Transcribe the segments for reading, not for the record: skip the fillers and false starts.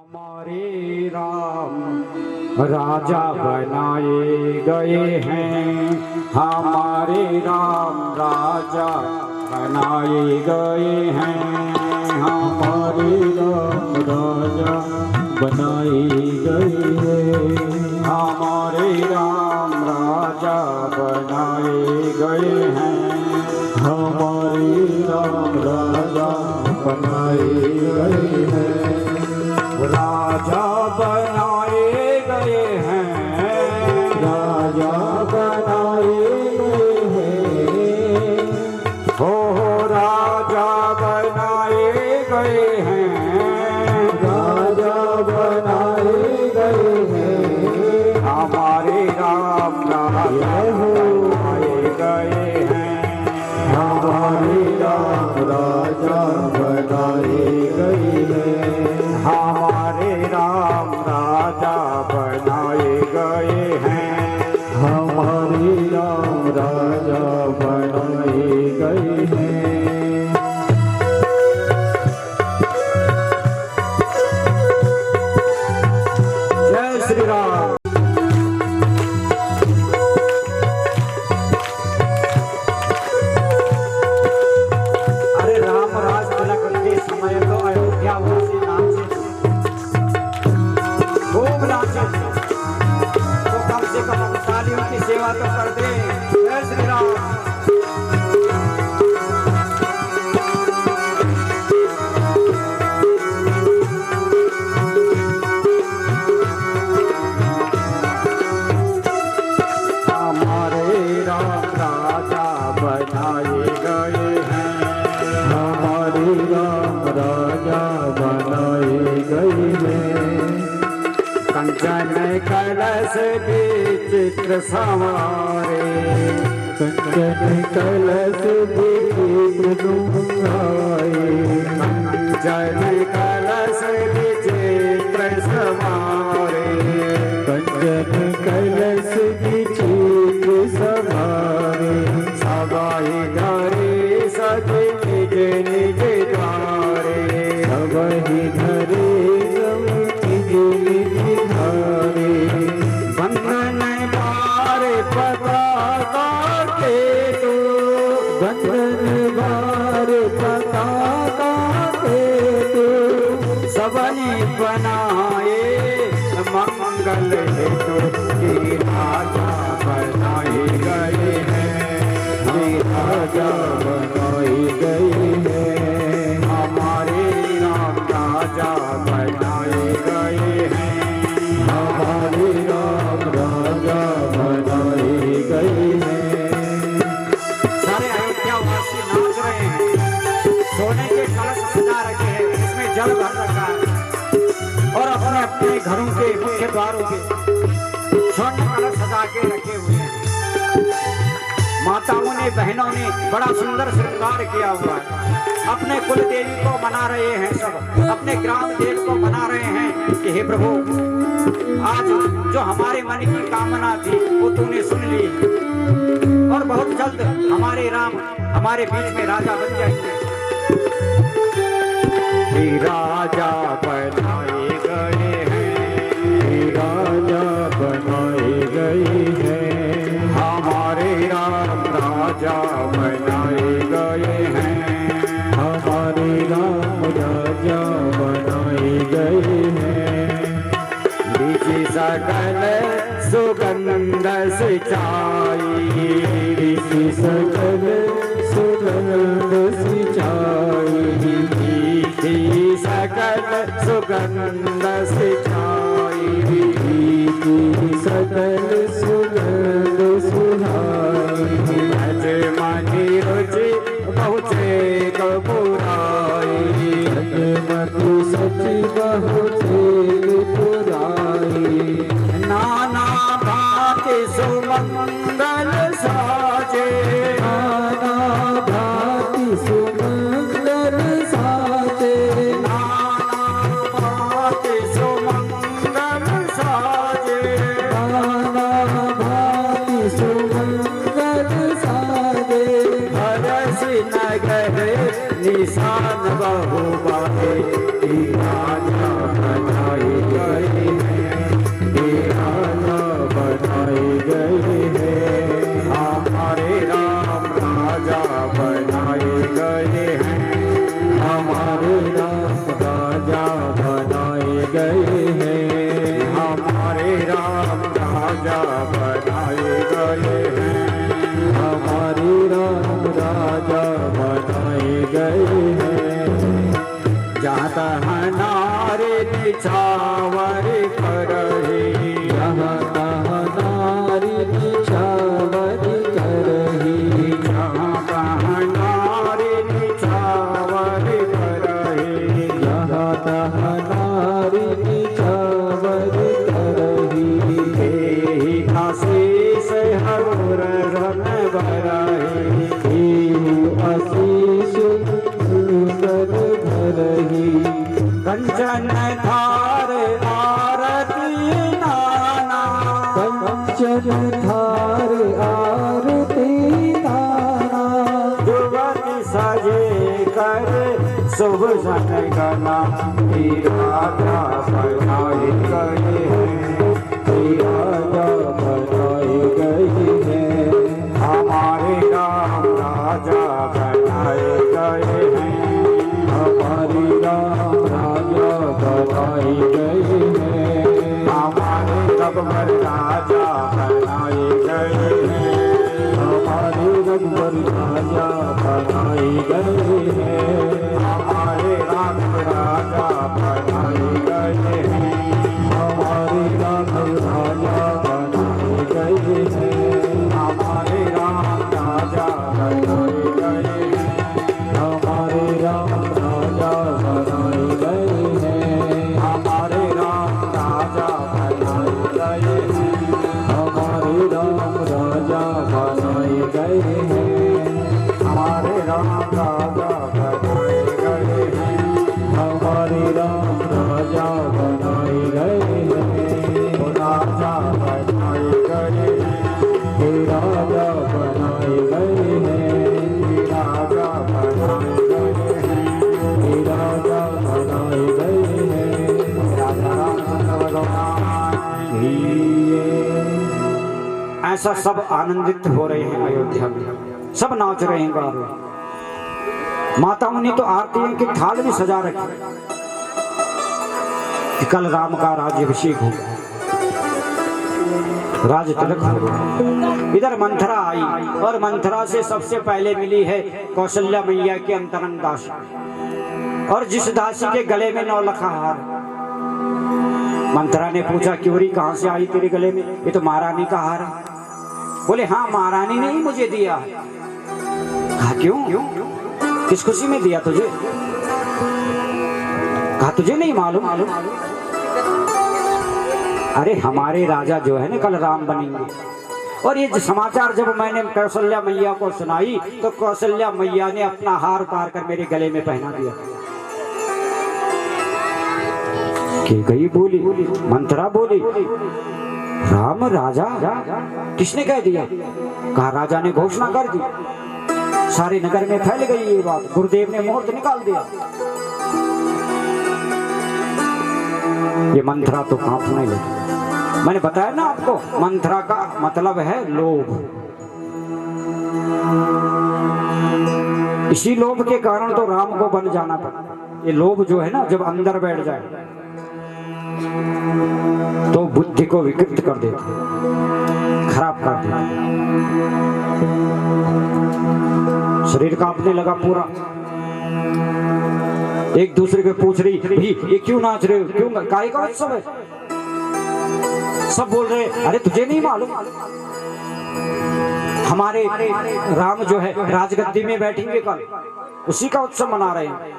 हमारे राम राजा बनाए गए हैं, हमारे राम राजा बनाए गए हैं, हमारे राम राजा बनाए गए हैं, हमारे राम राजा बनाए गए हैं, हमारे राम राजा बनाए गए हैं, राजा बनाए गए हैं, राजा बनाए गए हैं, हो राजा बनाए गए हैं, राजा बनाए गए हैं, हमारे राम राजा बनाए गए हैं, हमारे राम राजा बनाए गए हैं, हमारे राम राजा बनाए गए हैं, हमारे राम राजा बनाए गए हैं। जय श्री राम। अरे राम राज तिलक के समय तो अयोध्या वासी नाम से खूब नाचे, तो कम से कम तालियों की सेवा तो कर दे। जय श्री राम। हमारे राम राजा बनाए गए हैं, हमारे राम राजा बनाए गए हैं, कंचन कलश विचित्र संवारे, कंचन कलश विचित्र डूंगाए, कंचन कलश विचित्र संवारे, कंचन कलश विचित्र संवारे, सबाई धरे सजे निज निज द्वारे, सबहि धरे निज निज धारे, बंधन बार पताका के तो, बंधन बार पताका के तो, सबने बनाए मंगल हेतु, की राजा बनाए गए हैं, की राजा बनाए गए हैं, हमारे राम राजा बनाए गए हैं, हमारे राम राजा बनाए गए हैं। सारे अयोध्यावासी नाच रहे हैं, सोने के कलश सजा रखे हैं, इसमें जल भर रखा है, और अपने अपने घरों के मुख्य द्वारों पे स्वर्ण कलश सजा के रखे हुए हैं। माताओं ने बहनों ने बड़ा सुंदर श्रृंगार किया हुआ है, अपने कुल देवी को मना रहे हैं, सब अपने ग्राम देव को मना रहे हैं कि हे प्रभु, आज जो हमारे मन की कामना थी वो तूने सुन ली, और बहुत जल्द हमारे राम हमारे बीच में राजा बन जाएंगे। राजा बनाए गए हैं, राजा बनाए गए हैं, हमारे राम राजा बनाए गए हैं, हमारे राम राजा बनाए गए हैं, बीच सकल सुगंध सिंचाई, बीच सकल सुगंध सिंचाई, सकल सुगंध सिंचाई, सकल सुगंध सुहाई, अजमनी रुचि पहुँचे कबुराई, अजमनी सच पहुँचे पुराई, नाना भांति सुमंगल साजे, नाना भांति सुमंगल साजे, नाना भांति सुमंगल साजे, नाना भांति सुमंगल साजे, हरस नगर निशान बहु बाहे, राजा गए हैं। हमारे राम राजा बनाए गए हैं। हमारे राम राजा बनाए गए हैं। जाता है नारे निछावर करही, जहाँ तहाँ नारी निछावर करही। जहाँ तहाँ नारे निछावर करही, जहाँ तहाँ नारी निछावर करही। एहि आशीष हर रन बरही, आशीष सुंदर धरही। कंचन थार आरती नाना, कंचन थार आरती नाना। युवती सजे कर शुभ जनगणना, राजा बनाए गए हैं। राजा बनाए गए हैं। हमारे राम राजा बनाए गए हैं। हमारे राम राजा बनाए गए हैं। हमारे रघुवर राजा बनाए गए हैं। हमारे रघुवर राजा बनाए गए हैं। हमारे राम राजा बनाए गए हैं। हमारे राम राजा बनाए गए हैं। हमारे राम राजा बनाए गए हैं। हमारे राम राजा बनाए गए हैं। हमारे राम राजा बनाए गए हैं। हमारे राम राजा बनाए गए हैं। हमारे राम राजा बनाए गए हैं। हमारे राम राजा बनाए गए हैं। वो राजा बनाए गए हैं। हे राजा बनाए गए हैं। राजा बनाए गए हैं। हे राजा बनाए गए हैं। राजा राम भगवान की। ऐसा सब आनंदित हो रहे हैं अयोध्या में, सब नाच रहे हैं, गा रहे हैं। माताओं ने तो आरती की थाल भी सजा रखी कि कल राम का राज्याभिषेक होगा, राज तिलक होगा। इधर मंथरा आई और मंथरा से सबसे पहले मिली है कौशल्या मैया की अंतरंग दासी, और जिस दासी के गले में 9 लखा हार। मंथरा ने पूछा, क्योरी कहाँ से आई तेरे गले में? ये तो महारानी का हार है। बोले, हाँ महारानी ने ही मुझे दिया है। कहा, क्यों? किस खुशी में दिया तुझे? कहा, तुझे नहीं मालूम? अरे हमारे राजा जो है ना कल राम बनेंगे, और ये समाचार जब मैंने कौशल्या मैया को सुनाई तो कौशल्या मैया ने अपना हार उतार कर मेरे गले में पहना दिया। कि गई बोली, मंथरा बोली, राम राजा? किसने कह दिया? कहा, राजा ने घोषणा कर दी, सारे नगर में फैल गई ये बात, गुरुदेव ने मुहूर्त निकाल दिया। ये मंथरा तो कांपने लगी। मैंने बताया ना आपको, मंथरा का मतलब है लोभ। इसी लोभ के कारण तो राम को बन जाना पड़ा। ये लोभ जो है ना, जब अंदर बैठ जाए तो बुद्धि को विकृत कर देता, खराब कर देता, शरीर कांपने लगा पूरा। एक दूसरे को पूछ रही, भाई ये क्यों नाच रहे हो, क्यों, काहे का उत्सव है? सब बोल रहे, अरे तुझे नहीं मालूम, हमारे राम जो है राजगद्दी में बैठेंगे कल, उसी का उत्सव मना रहे हैं।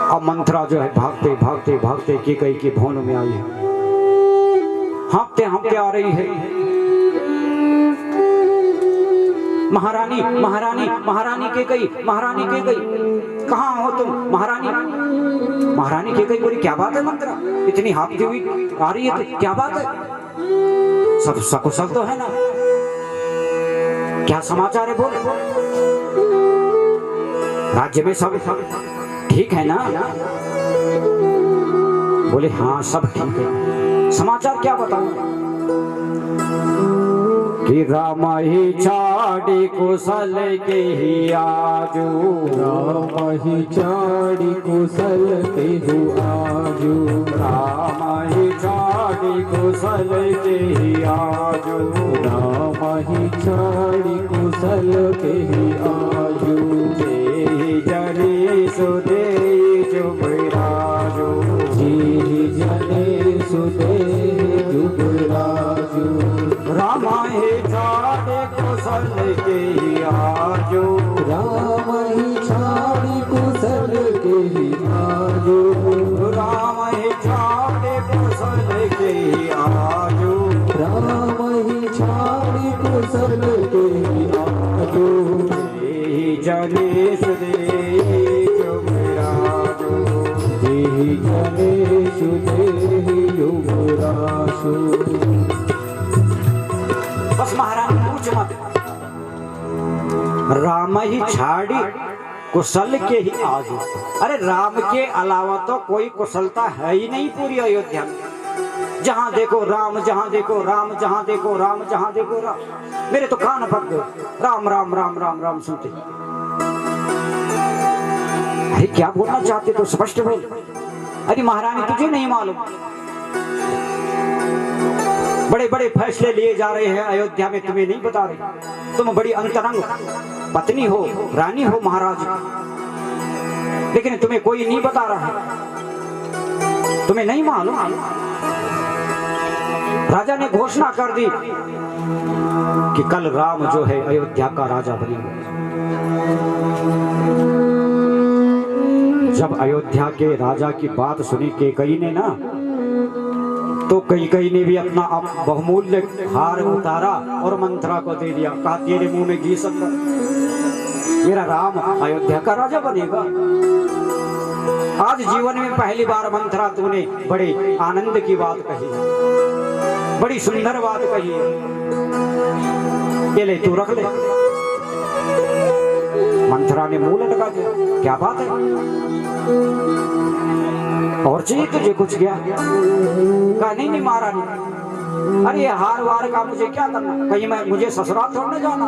अब मंथरा जो है भागते भागते भागते कैकेयी के भवन में आई है, हाँफते हाँफते आ रही है। महारानी महारानी महारानी कैकेयी, महारानी कैकेयी, कहाँ हो तुम महारानी? महारानी कैकेयी बोली, क्या बात है मंथरा, इतनी हाँफती हुई आ रही है, तो क्या बात है? सब सकुशल तो है ना? क्या समाचार है? बोल, राज्य में सब ठीक है ना? बोले, हाँ सब ठीक है। समाचार क्या बताऊं? कि राम ही छाड़ी कुशल के ही आजू, राम ही छाड़ी कुशल के ही आजू, राम ही छाड़ी कुशल के ही आजू, राम ही छाड़ी कुशल के ही आजू, जे जने सुदे जुबराजू, जी जने सुदे जुबराजू, राम ही छाड़ी कुशल के ही आजू, राम ही छाड़ी कुशल के ही आजू, राम ही छाड़ी कुशल के ही आजू, राम ही छाड़ी कुशल के ही आजू, जे जने सुदे जुबराजू, जी गणेश देहि युवराशु। बस महाराज पूछ मत, राम ही छाड़ी कुशल के ही आजू। अरे राम के अलावा तो कोई कुशलता है ही नहीं पूरी अयोध्या में। जहां देखो राम, जहां देखो राम, जहां देखो राम, जहां देखो राम। मेरे तो कान पक गए, राम राम राम राम राम सुनते। अरे क्या बोलना चाहते तो स्पष्ट बोल। अरे महारानी तुझे नहीं मालूम, बड़े बड़े फैसले लिए जा रहे हैं अयोध्या में, तुम्हें नहीं बता रहे। तुम बड़ी अंतरंग पत्नी हो, रानी हो महाराज की, लेकिन तुम्हें कोई नहीं बता रहा है। तुम्हें नहीं मालूम, राजा ने घोषणा कर दी कि कल राम जो है अयोध्या का राजा बनेगा। जब अयोध्या के राजा की बात सुनी कैकेयी ने ना, तो कैकेयी ने भी अपना बहुमूल्य हार उतारा और मंथरा को दे दिया। कहा तेरे मुंह में घी शक्कर, मेरा राम अयोध्या का राजा बनेगा। आज जीवन में पहली बार मंथरा तूने बड़े आनंद की बात कही, बड़ी सुंदर बात कही। ये ले तू रख ले। मंथरा ने मुंह लटका दिया, क्या बात है, और चाहिए तुझे कुछ? क्या कहा? नहीं नहीं महारानी, अरे हार वार का मुझे क्या करना, कहीं मैं मुझे ससुराल छोड़ने जाना?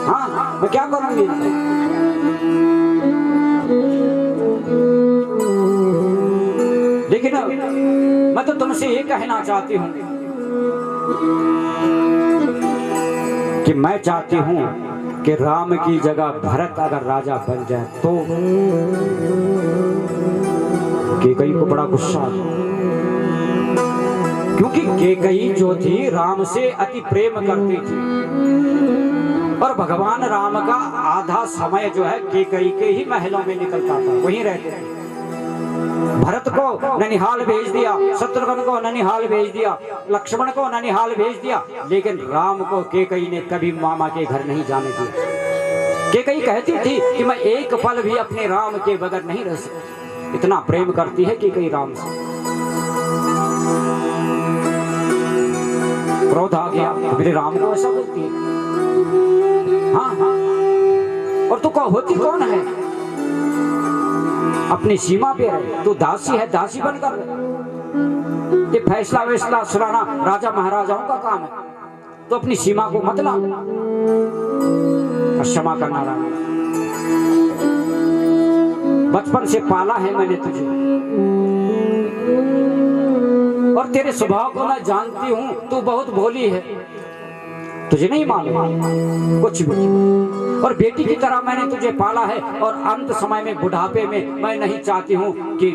हाँ मैं क्या करूंगी? लेकिन मैं तो तुमसे ये कहना चाहती हूँ कि मैं चाहती हूँ कि राम की जगह भरत अगर राजा बन जाए तो। कैकेयी को बड़ा गुस्सा, क्योंकि कैकेयी जो थी राम से अति प्रेम करती थी, और भगवान राम का आधा समय जो है कैकेयी के ही महलों में निकलता था, वहीं रहते थे। भरत को ननिहाल भेज दिया, शत्रुघ्न को ननिहाल भेज दिया, लक्ष्मण को ननिहाल भेज दिया, लेकिन राम को कैकेयी ने कभी मामा के घर नहीं जाने दिया। कैकेयी कहती थी कि मैं एक पल भी अपने राम के बगैर नहीं रह सकती। इतना प्रेम करती है कैकेयी राम से। क्रोध आ गया, मेरे राम को ऐसा बोलती है? हाँ हाँ, और तू कहो होती कौन है? अपनी सीमा पे रहे, तू दासी है, दासी बनकर रहे। ये फैसला वैसला सुनाना राजा महाराजाओं का काम है, तो अपनी सीमा को मत ला। क्षमा करना राम, बचपन से पाला है मैंने तुझे, और तेरे स्वभाव को मैं जानती हूँ, तू बहुत भोली है, तुझे नहीं मालूम कुछ भी। और बेटी की तरह मैंने तुझे पाला है, और अंत समय में बुढ़ापे में मैं नहीं चाहती हूँ कि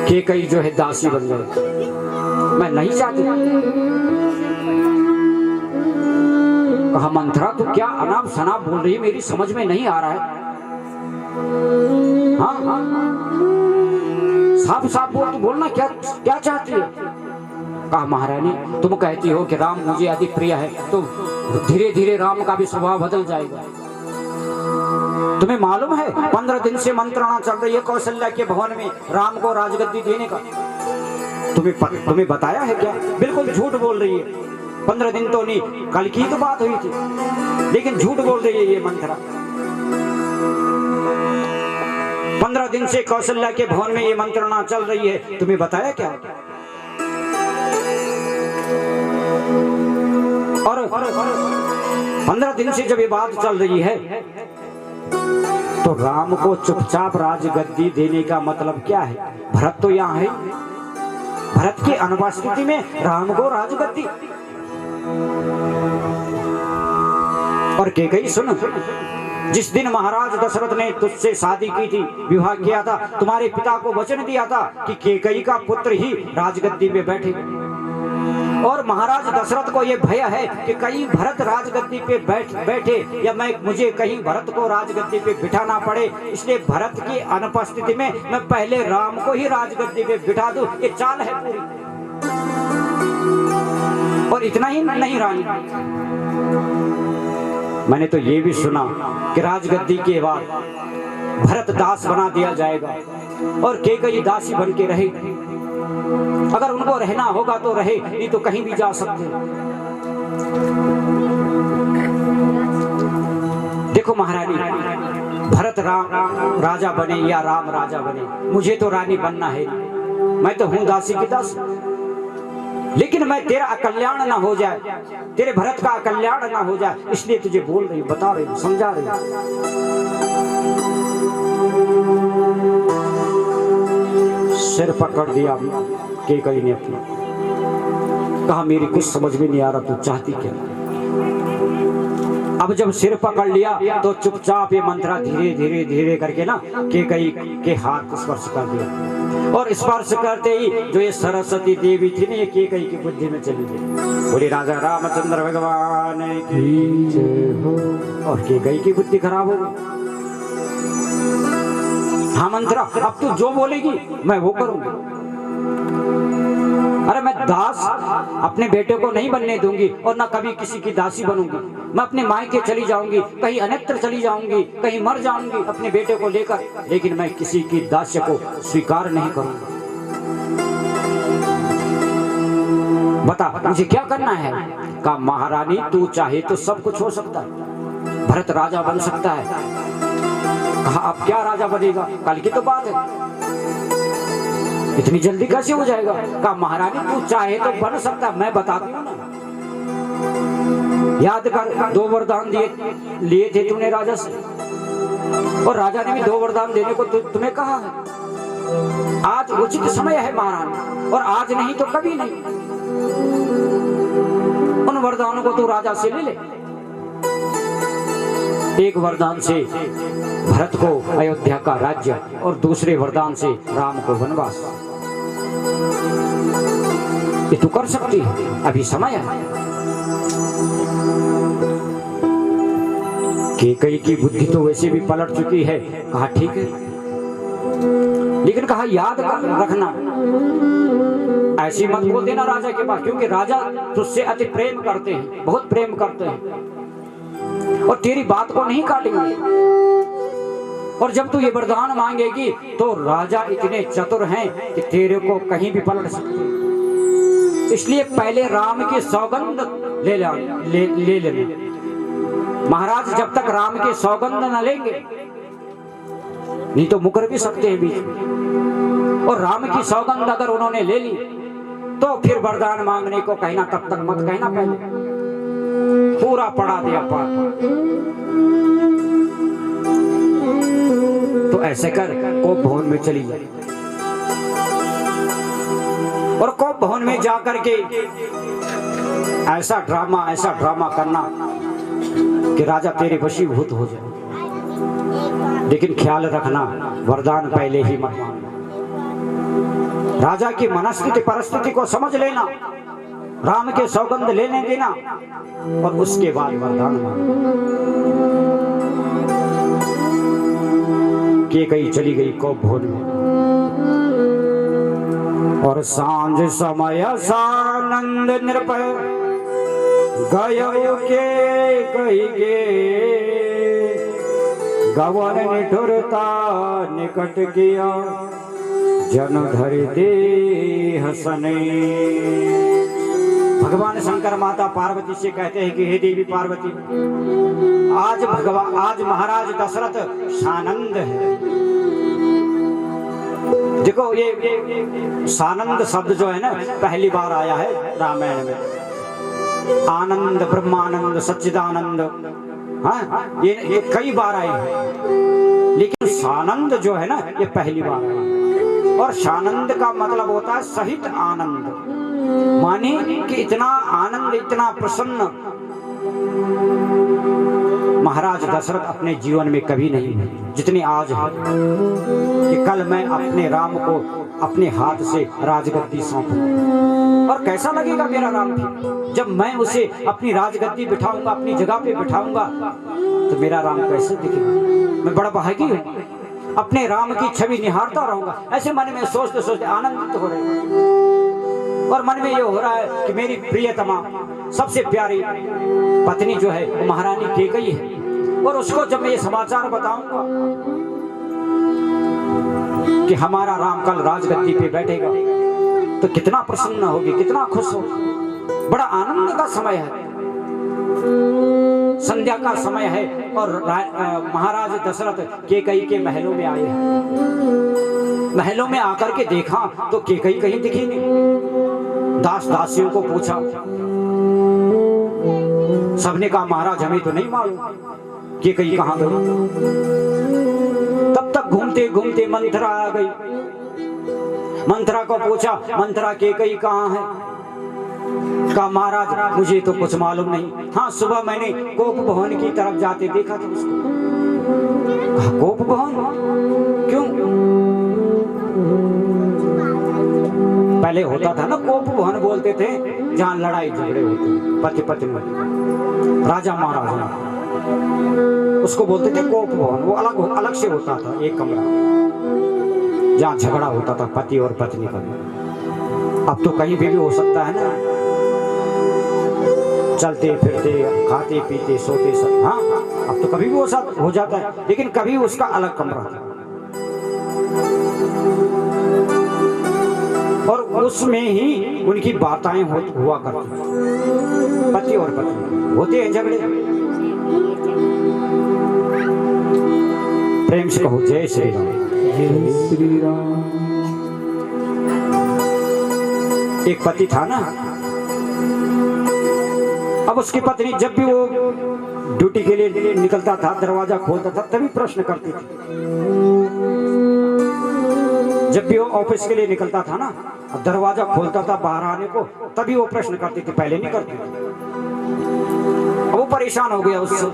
कैकेयी जो है दासी बन जाए, मैं नहीं चाहती। कहा मंथरा तू क्या अनाप शनाप बोल रही है, मेरी समझ में नहीं आ रहा है। हाँ हाँ, साफ साफ बोल, तू बोलना क्या क्या चाहती है? कहा महारानी तुम कहती हो कि राम मुझे अति प्रिय है, तो धीरे धीरे राम का भी स्वभाव बदल जाएगा। तुम्हें मालूम है 15 दिन से मंत्रणा चल रही है कौशल्या के भवन में राम को राजगद्दी देने का। तुम्हें बताया है क्या? बिल्कुल झूठ बोल रही है। 15 दिन तो नहीं, कल की तो बात हुई थी, लेकिन झूठ बोल रही है ये मंथरा। 15 दिन से कौशल्या के भवन में ये मंत्रणा चल रही है, तुम्हें बताया क्या? और 15 दिन से जब ये बात चल रही है तो राम को चुपचाप राजगद्दी देने का मतलब क्या है? भरत तो यहाँ है, भरत की अनुपस्थिति में राम को राजगद्दी। और केकई सुन, जिस दिन महाराज दशरथ ने तुझसे शादी की थी, विवाह किया था, तुम्हारे पिता को वचन दिया था कि केकई का पुत्र ही राजगद्दी पे बैठे। और महाराज दशरथ को यह भय है कि कहीं भरत राजगद्दी पे बैठे या मुझे कहीं भरत को राजगद्दी पे बिठाना पड़े, इसलिए भरत की अनुपस्थिति में मैं पहले राम को ही राजगद्दी पे बिठा दूं। ये चाल है पूरी। और इतना ही नहीं रानी, मैंने तो ये भी सुना कि राजगद्दी के बाद भरत दास बना दिया जाएगा और केकई दासी बन के रहेगी। अगर उनको रहना होगा तो रहे, नहीं तो कहीं भी जा सकते। देखो महारानी, भरत राम राजा बने या राम राजा बने, मुझे तो रानी बनना है। मैं तो हूं दासी की दासी, लेकिन मैं तेरा अकल्याण ना हो जाए, तेरे भरत का अकल्याण ना हो जाए, इसलिए तुझे बोल रही, बता रही, समझा रही। सिर पकड़ दिया केकई ने अपना, कहा मेरी कुछ समझ में नहीं आ रहा, तू चाहती क्या? अब जब सिर पकड़ लिया तो चुपचाप ये मंत्रा धीरे धीरे धीरे करके ना केकई के हाथ को स्पर्श कर दिया। और स्पर्श करते ही जो ये सरस्वती देवी थी ना, ये केकई की बुद्धि में चली गई। बोले राजा रामचंद्र भगवान की जय हो। और केकई की बुद्धि खराब हो गई। हाँ मंत्रा, अब तू जो बोलेगी मैं वो करूंगी। अरे मैं दास अपने बेटे को नहीं बनने दूंगी और ना कभी किसी की दासी बनूंगी। मैं अपने मायके चली जाऊंगी, कहीं अन्यत्र चली जाऊंगी, कहीं मर जाऊंगी अपने बेटे को लेकर, लेकिन मैं किसी की दास्य को स्वीकार नहीं करूंगा। बता मुझे क्या करना है? कहा महारानी तू चाहे तो सब कुछ हो सकता है, भरत राजा बन सकता है। कहा अब क्या राजा बनेगा? कल की तो बात है, इतनी जल्दी कैसे हो जाएगा? कहा महारानी तू चाहे तो बन सकता, मैं बताती हूँ ना। याद कर 2 वरदान लिए थे तूने राजा से, और राजा ने भी 2 वरदान देने को तुम्हें कहा है। आज उचित समय है महारानी, और आज नहीं तो कभी नहीं। उन वरदानों को तू राजा से ले ले। एक वरदान से भरत को अयोध्या का राज्य, और दूसरे वरदान से राम को वनवास। ये तू कर सकती है, अभी समय है। केकई की बुद्धि तो वैसे भी पलट चुकी है। कहा ठीक है, लेकिन कहा याद रखना ऐसी मत बोल देना राजा के पास, क्योंकि राजा तुझसे अति प्रेम करते हैं, बहुत प्रेम करते हैं, और तेरी बात को नहीं काटेंगे। और जब तू ये वरदान मांगेगी तो राजा इतने चतुर हैं कि तेरे को कहीं भी पलट सकते हैं। इसलिए पहले राम की सौगंध ले लेना। महाराज जब तक राम के सौगंध न लेंगे नहीं तो मुकर भी सकते हैं बीच में। और राम की सौगंध अगर उन्होंने ले ली तो फिर वरदान मांगने को कहना, तब तक मत कहना, पहले पूरा पढ़ा दिया पाठ। तो ऐसे कर कोप भवन में चली जाए, और कोप भवन में जाकर के ऐसा ड्रामा करना कि राजा तेरे वशीभूत हो जाए। लेकिन ख्याल रखना वरदान पहले ही मत मांगना। राजा की मनस्थिति परिस्थिति को समझ लेना, राम के सौगंध लेने देना, और उसके बाद वरदान मांगना। केकई चली गई कोप भवन में, और सांझ समय सानंद नृप गयो के कही गे, गवन निठुरता निकट किया, जन धरि देह सने। भगवान शंकर माता पार्वती से कहते हैं कि हे देवी पार्वती, आज महाराज दशरथ सानंद है। देखो ये सानंद शब्द जो है ना, पहली बार आया है रामायण में। आनंद, ब्रह्मानंद, सच्चिदानंद, हाँ ये कई बार आए हैं, लेकिन सानंद जो है ना ये पहली बार आया। और सानंद का मतलब होता है सहित आनंद, माने कि इतना आनंद, इतना प्रसन्न महाराज दशरथ अपने जीवन में कभी नहीं हुए जितनी आज है कि कल मैं अपने राम को अपने हाथ से राजगद्दी सौंपूं। और कैसा लगेगा मेरा राम भी जब मैं उसे अपनी राजगद्दी बिठाऊंगा, अपनी जगह पे बिठाऊंगा, तो मेरा राम कैसे दिखेगा। मैं बड़ा भागी हूँ, अपने राम की छवि निहारता रहूंगा। ऐसे मन में सोचते सोचते आनंदित हो रहे, और मन में ये हो रहा है कि मेरी प्रियतमा सबसे प्यारी पत्नी जो है वो महारानी कैकेयी है, और उसको जब मैं ये समाचार बताऊंगा कि हमारा राम कल राजगद्दी पे बैठेगा, तो कितना प्रसन्न होगी, कितना खुश होगी। बड़ा आनंद का समय है, संध्या का समय है, और महाराज दशरथ कैकेयी के महलों में आए हैं। महलों में आकर के देखा तो कैकेयी कहीं दिखी नहीं। दास दासियों को पूछा, सबने कहा महाराज हमें तो नहीं मालूम कैकेयी कहाँ गई। तब तक घूमते घूमते मंथरा आ गई। मंथरा को पूछा, मंथरा कैकेयी कहाँ है। कहा महाराज मुझे तो कुछ मालूम नहीं। हाँ सुबह मैंने कोप भवन की तरफ जाते देखा था उसको। कहा कोप भवन क्यों? पहले होता था ना कोप भवन बोलते थे जहाँ लड़ाई झगड़े होते पति पत्नी, राजा महाराजा, उसको बोलते थे कोप भवन। वो अलग अलग से होता था एक कमरा जहाँ झगड़ा होता था पति और पत्नी का। अब तो कहीं भी हो सकता है ना, चलते फिरते खाते पीते सोते सब। हाँ अब तो कभी भी हो जाता है, लेकिन कभी उसका अलग कमरा था, और उसमें ही उनकी बातें हुआ करती। पति और पत्नी होते हैं झगड़े। प्रेम से कहो जय श्री राम। जय श्री राम। एक पति था ना, अब उसकी पत्नी जब भी वो ड्यूटी के लिए निकलता था, दरवाजा खोलता था, तभी प्रश्न करती थी। जब भी वो ऑफिस के लिए निकलता था ना, अब दरवाजा खोलता था बाहर आने को, तभी वो प्रश्न करती थी, पहले नहीं करती थी। अब वो परेशान हो गया उससे।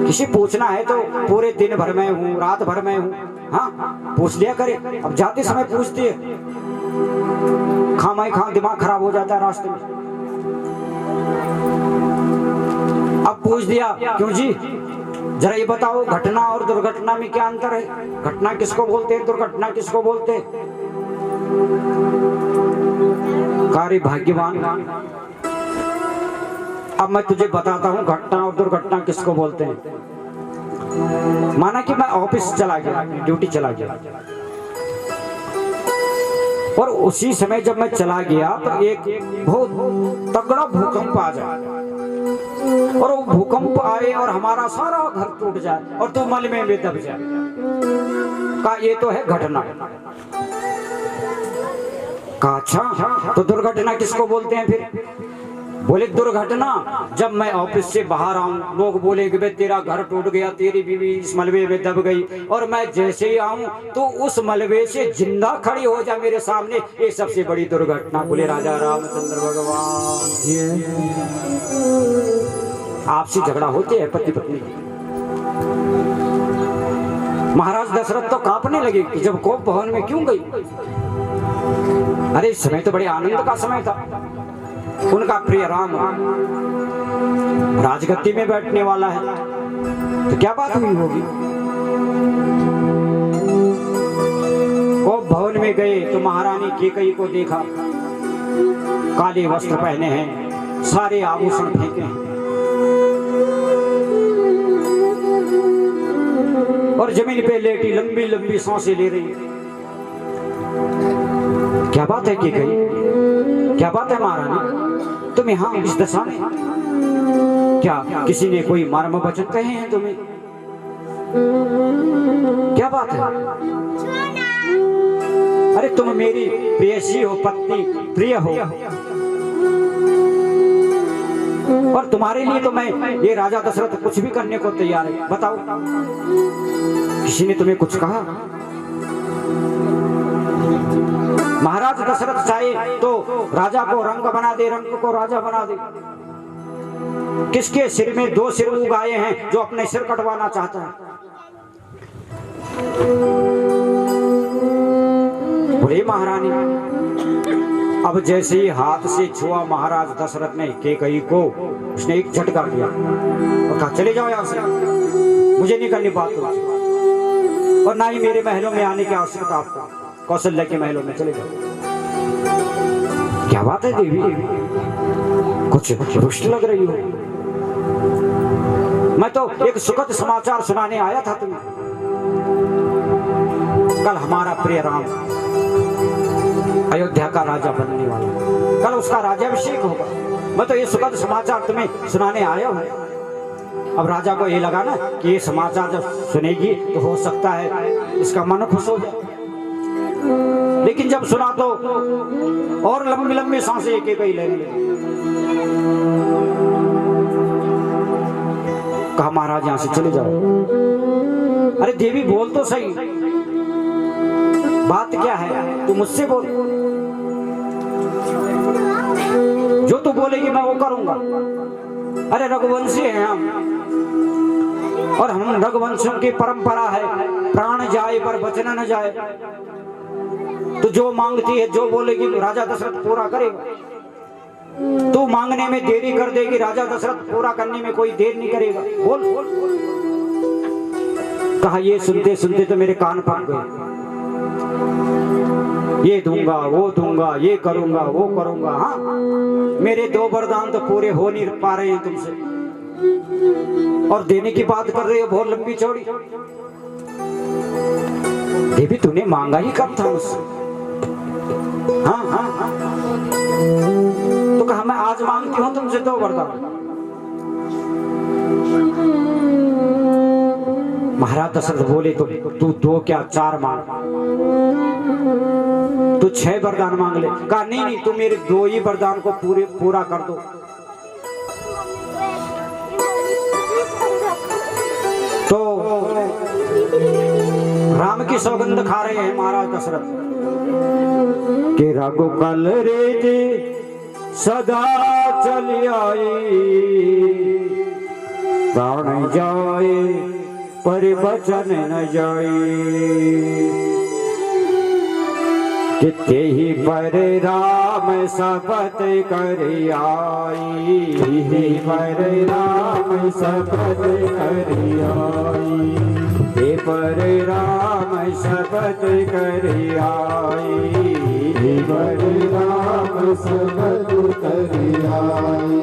किसी पूछना है तो पूरे दिन भर में हूँ, रात भर में हूँ, हाँ पूछ लिया करे। अब जाते समय पूछती है, खामाई खा दिमाग खराब हो जाता है रास्ते में। अब पूछ दिया, क्यों जी जरा ये बताओ घटना और दुर्घटना में क्या अंतर है। घटना किसको बोलते हैं, दुर्घटना किसको बोलते हैं। कार्य भाग्यवान, अब मैं तुझे बताता हूँ घटना और दुर्घटना किसको बोलते हैं। माना कि मैं ऑफिस चला गया, ड्यूटी चला गया, और उसी समय जब मैं चला गया तो एक बहुत तगड़ा भूकंप आ जाए, और वो भूकंप आए और हमारा सारा घर टूट जाए और तू मलबे में दब जाए। का ये तो है घटना। का अच्छा तो दुर्घटना किसको बोलते हैं फिर? बोले दुर्घटना जब मैं ऑफिस से बाहर आऊं, लोग बोले कि तेरा घर टूट गया, तेरी बीवी इस मलबे में दब गई, और मैं जैसे ही आऊं तो उस मलबे से जिंदा खड़ी हो जाए मेरे सामने, ये सबसे बड़ी दुर्घटना। बोले राजा रामचंद्र भगवान। आपसी झगड़ा होते हैं पति पत्नी। महाराज दशरथ तो कांपने लगे कि जब कोप भवन में क्यों गई। अरे इस समय तो बड़े आनंद का समय था, उनका प्रिय राम राजगद्दी में बैठने वाला है, तो क्या बात हुई होगी। कोप भवन में गए तो महारानी कैकेयी को देखा, काले वस्त्र पहने हैं, सारे आभूषण फेंके हैं, और जमीन पे लेटी लंबी लंबी सांसें ले रही है। क्या बात है कैकेयी, क्या बात है महारानी, तुम यहाँ इस दशा में? क्या किसी ने कोई मर्म वचन कहे हैं तुम्हें? क्या बात है? अरे तुम मेरी प्रेयसी हो, पत्नी प्रिय हो, और तुम्हारे लिए तो मैं ये राजा दशरथ कुछ भी करने को तैयार है। बताओ, किसी ने तुम्हें कुछ कहा? महाराज दशरथ चाहे तो राजा को रंग बना दे, रंग को राजा बना दे। किसके सिर में 2 सिर उगाए हैं जो अपने सिर कटवाना चाहता है? बोले महारानी, अब जैसे ही हाथ से छुआ महाराज दशरथ ने कैकेयी को, उसने एक झटका दिया और कहा चले जाओ यहाँ से, मुझे नहीं करनी बात तुमसे, और ना ही मेरे महलों में आने की आवश्यकता आपको। कौशल्या के महलों में चले जाओ। क्या बात है देवी, कुछ रुष्ट लग रही हो? मैं तो एक सुखद समाचार सुनाने आया था तुम्हें। कल हमारा प्रिय राम अयोध्या का राजा बनने वाला, कल उसका राज्याभिषेक होगा। मैं तो ये सुखद समाचार तुम्हें सुनाने आया हूँ। अब राजा को ये लगा ना कि ये समाचार जब सुनेगी तो हो सकता है इसका मन खुश हो जाए, लेकिन जब सुना तो और लंबी लंबी सांसें एक एक लेने लगी। कहा महाराज यहाँ से चले जाओ। अरे देवी बोल तो सही, बात क्या है? तू मुझसे बोल, जो तू बोलेगी मैं वो करूंगा। अरे रघुवंशी हैं हम, और हम रघुवंशियों की परंपरा है, प्राण जाए पर वचन न जाए। तो जो मांगती है, जो बोलेगी राजा दशरथ पूरा करेगा। तू मांगने में देरी कर देगी, राजा दशरथ पूरा करने में कोई देर नहीं करेगा। बोल बोल बोल। कहा ये सुनते सुनते तो मेरे कान पक गए। ये दूंगा, वो दूंगा, ये करूंगा, वो करूंगा। हाँ, मेरे 2 वरदान तो पूरे हो नहीं पा रहे हैं तुमसे, और देने की बात कर रहे हो बहुत लंबी चौड़ी। देवी तूने मांगा ही कब था मुझसे? हाँ हाँ हाँ, तो कहा मैं आज मांगती हूँ तुमसे 2 वरदान। महाराज दशरथ बोले तो तू 2 क्या 4 मांग, तू 6 वरदान मांग ले। कहा नहीं नहीं, तू मेरे 2 ही वरदान को पूरा कर दो। तो राम की सौगंध खा रहे हैं महाराज दशरथ के रघुकुल रे सदा चली आई, प्राण जाए पर वचन न जाए। किते ही पर राम शपथ कर आई, पर राम शपथ कर आई, पर राम शपथ कर आई, पर राम शपथ कर आई।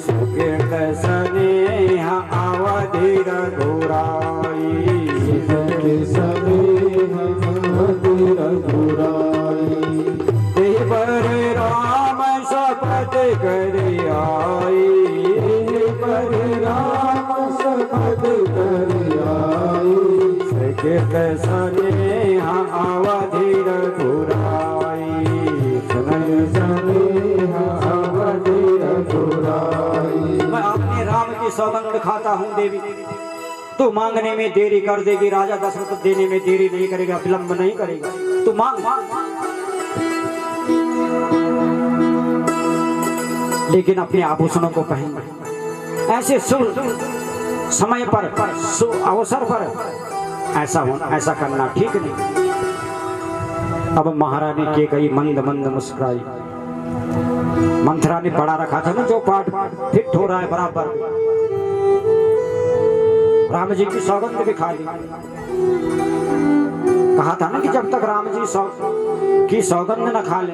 सुकृत स्नेह अवधि रघुराई, सुकृत स्नेह अवधि रघुराई। पर राम शपथ कर आई, पर राम शपथ कर आई। सुकृत स्नेह अवधि रघुराई, सुकृत स्नेह अवधि रघुराई। मैं अपने राम की सौगंध खाता हूँ देवी, तू मांगने में देरी कर देगी, राजा दशरथ देने में देरी नहीं करेगा, विलंब नहीं करेगा। तू मांग मांग, लेकिन अपने आभूषणों को पहन ऐसे शुभ समय पर अवसर पर ऐसा करना ठीक नहीं। अब महारानी कैकेयी मंद मंद मुस्कुराई। मंथरा ने पढ़ा रखा था ना जो पाठ, फिट हो रहा है बराबर। राम जी की सौगंध भी खा ली। कहा था ना कि जब तक राम जी की सौगंध न खा ले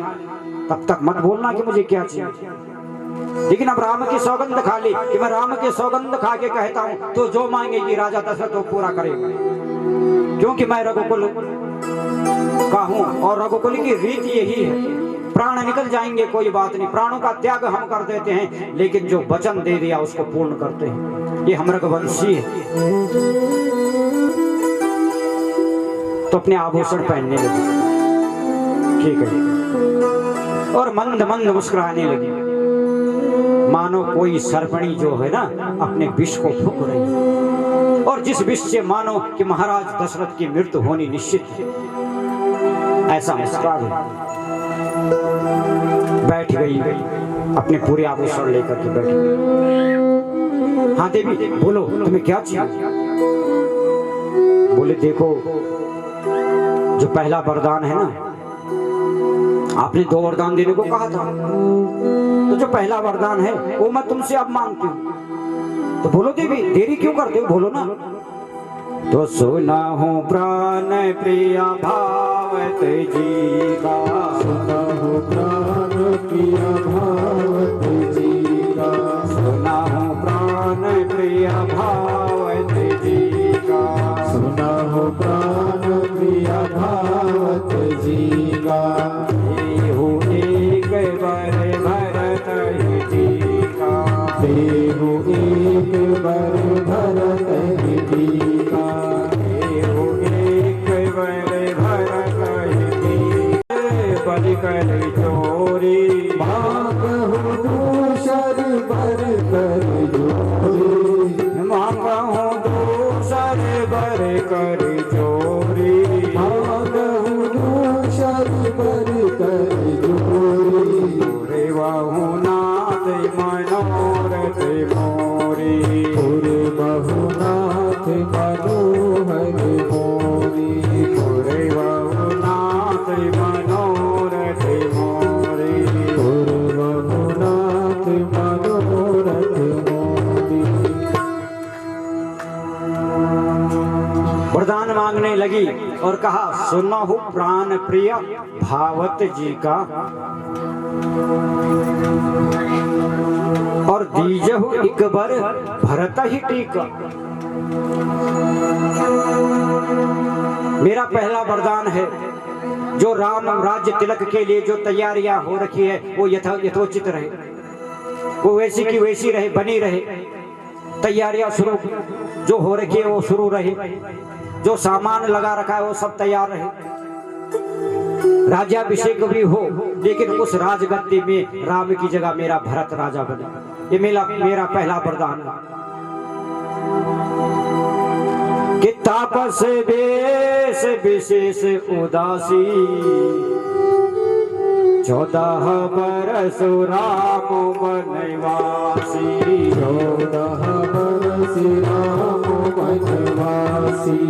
तब तक मत बोलना कि मुझे क्या चाहिए। लेकिन अब राम की सौगंध खा ली कि मैं राम की सौगंध खा के कहता हूं तो जो मांगेगी राजा दशरथ तो पूरा करेगा, क्योंकि मैं रघुकुल का हूं और रघुकुल की रीत यही है। प्राण निकल जाएंगे कोई बात नहीं, प्राणों का त्याग हम कर देते हैं, लेकिन जो वचन दे दिया उसको पूर्ण करते हैं। ये हम रघुवंशी है। तो अपने आभूषण पहनने लगी, ठीक है, और मंद मंद मुस्कुराने लगी। मानो कोई सर्पणी जो है ना अपने विष को फूंक रही है, और जिस विष से मानो कि महाराज दशरथ की मृत्यु होनी निश्चित है, ऐसा मुस्कुरा गई, बैठ गई, अपने पूरे आभूषण लेकर के बैठ गई। हाँ देवी बोलो, तुम्हें क्या चाहिए? बोले देखो, जो पहला वरदान है ना, आपने 2 वरदान देने को कहा था, तो जो पहला वरदान है वो मैं तुमसे अब मांगती हूँ। तो बोलो देवी, देरी क्यों करते हो, बोलो ना। तो सुना हूँ प्राण प्रिया भावत जी का, सुना हूँ प्राण प्रिया भावत जी का, सुना हूँ प्राण प्रिया भावत जी का, सुना हूँ प्राण प्रिया भावत जी का। देहु एक बर भरत जी का, देहु एक बर भरत जी का, देहु एक बर भरत जी बलि कर चोरी, मांगहु दूसर बर कर जोरी, मांगहु दूसर बर कर चोरी, मांगहु दूसर बर कर जोरी। रे बाहु नाथ मनोरथ मोरी, पुरे बहुनाथ मनोहर मोरी, रे बाहु नाथ मनोरथ मोरी। पुरे बहुनाथ मनोरथ मोरी। वरदान मांगने लगी और कहा, सुना हूँ प्राण प्रिय भावत जी का, और दीजहु एक बार भरत ही टीका। मेरा पहला वरदान है, जो राम राज्य तिलक के लिए जो तैयारियां हो रखी है वो यथोचित रहे, वो वैसी की वैसी रहे, बनी रहे। तैयारियां शुरू जो हो रखी है वो शुरू रहे, जो सामान लगा रखा है वो सब तैयार रहे। राज्याभिषेक भी हो, लेकिन उस राजगद्दी में राम की जगह मेरा भरत राजा बने। ये मेरा पहला वरदान है कि तापस वेश विशेष उदासी, 14 बरस राम वनवासी, 14 बरस राम वनवासी।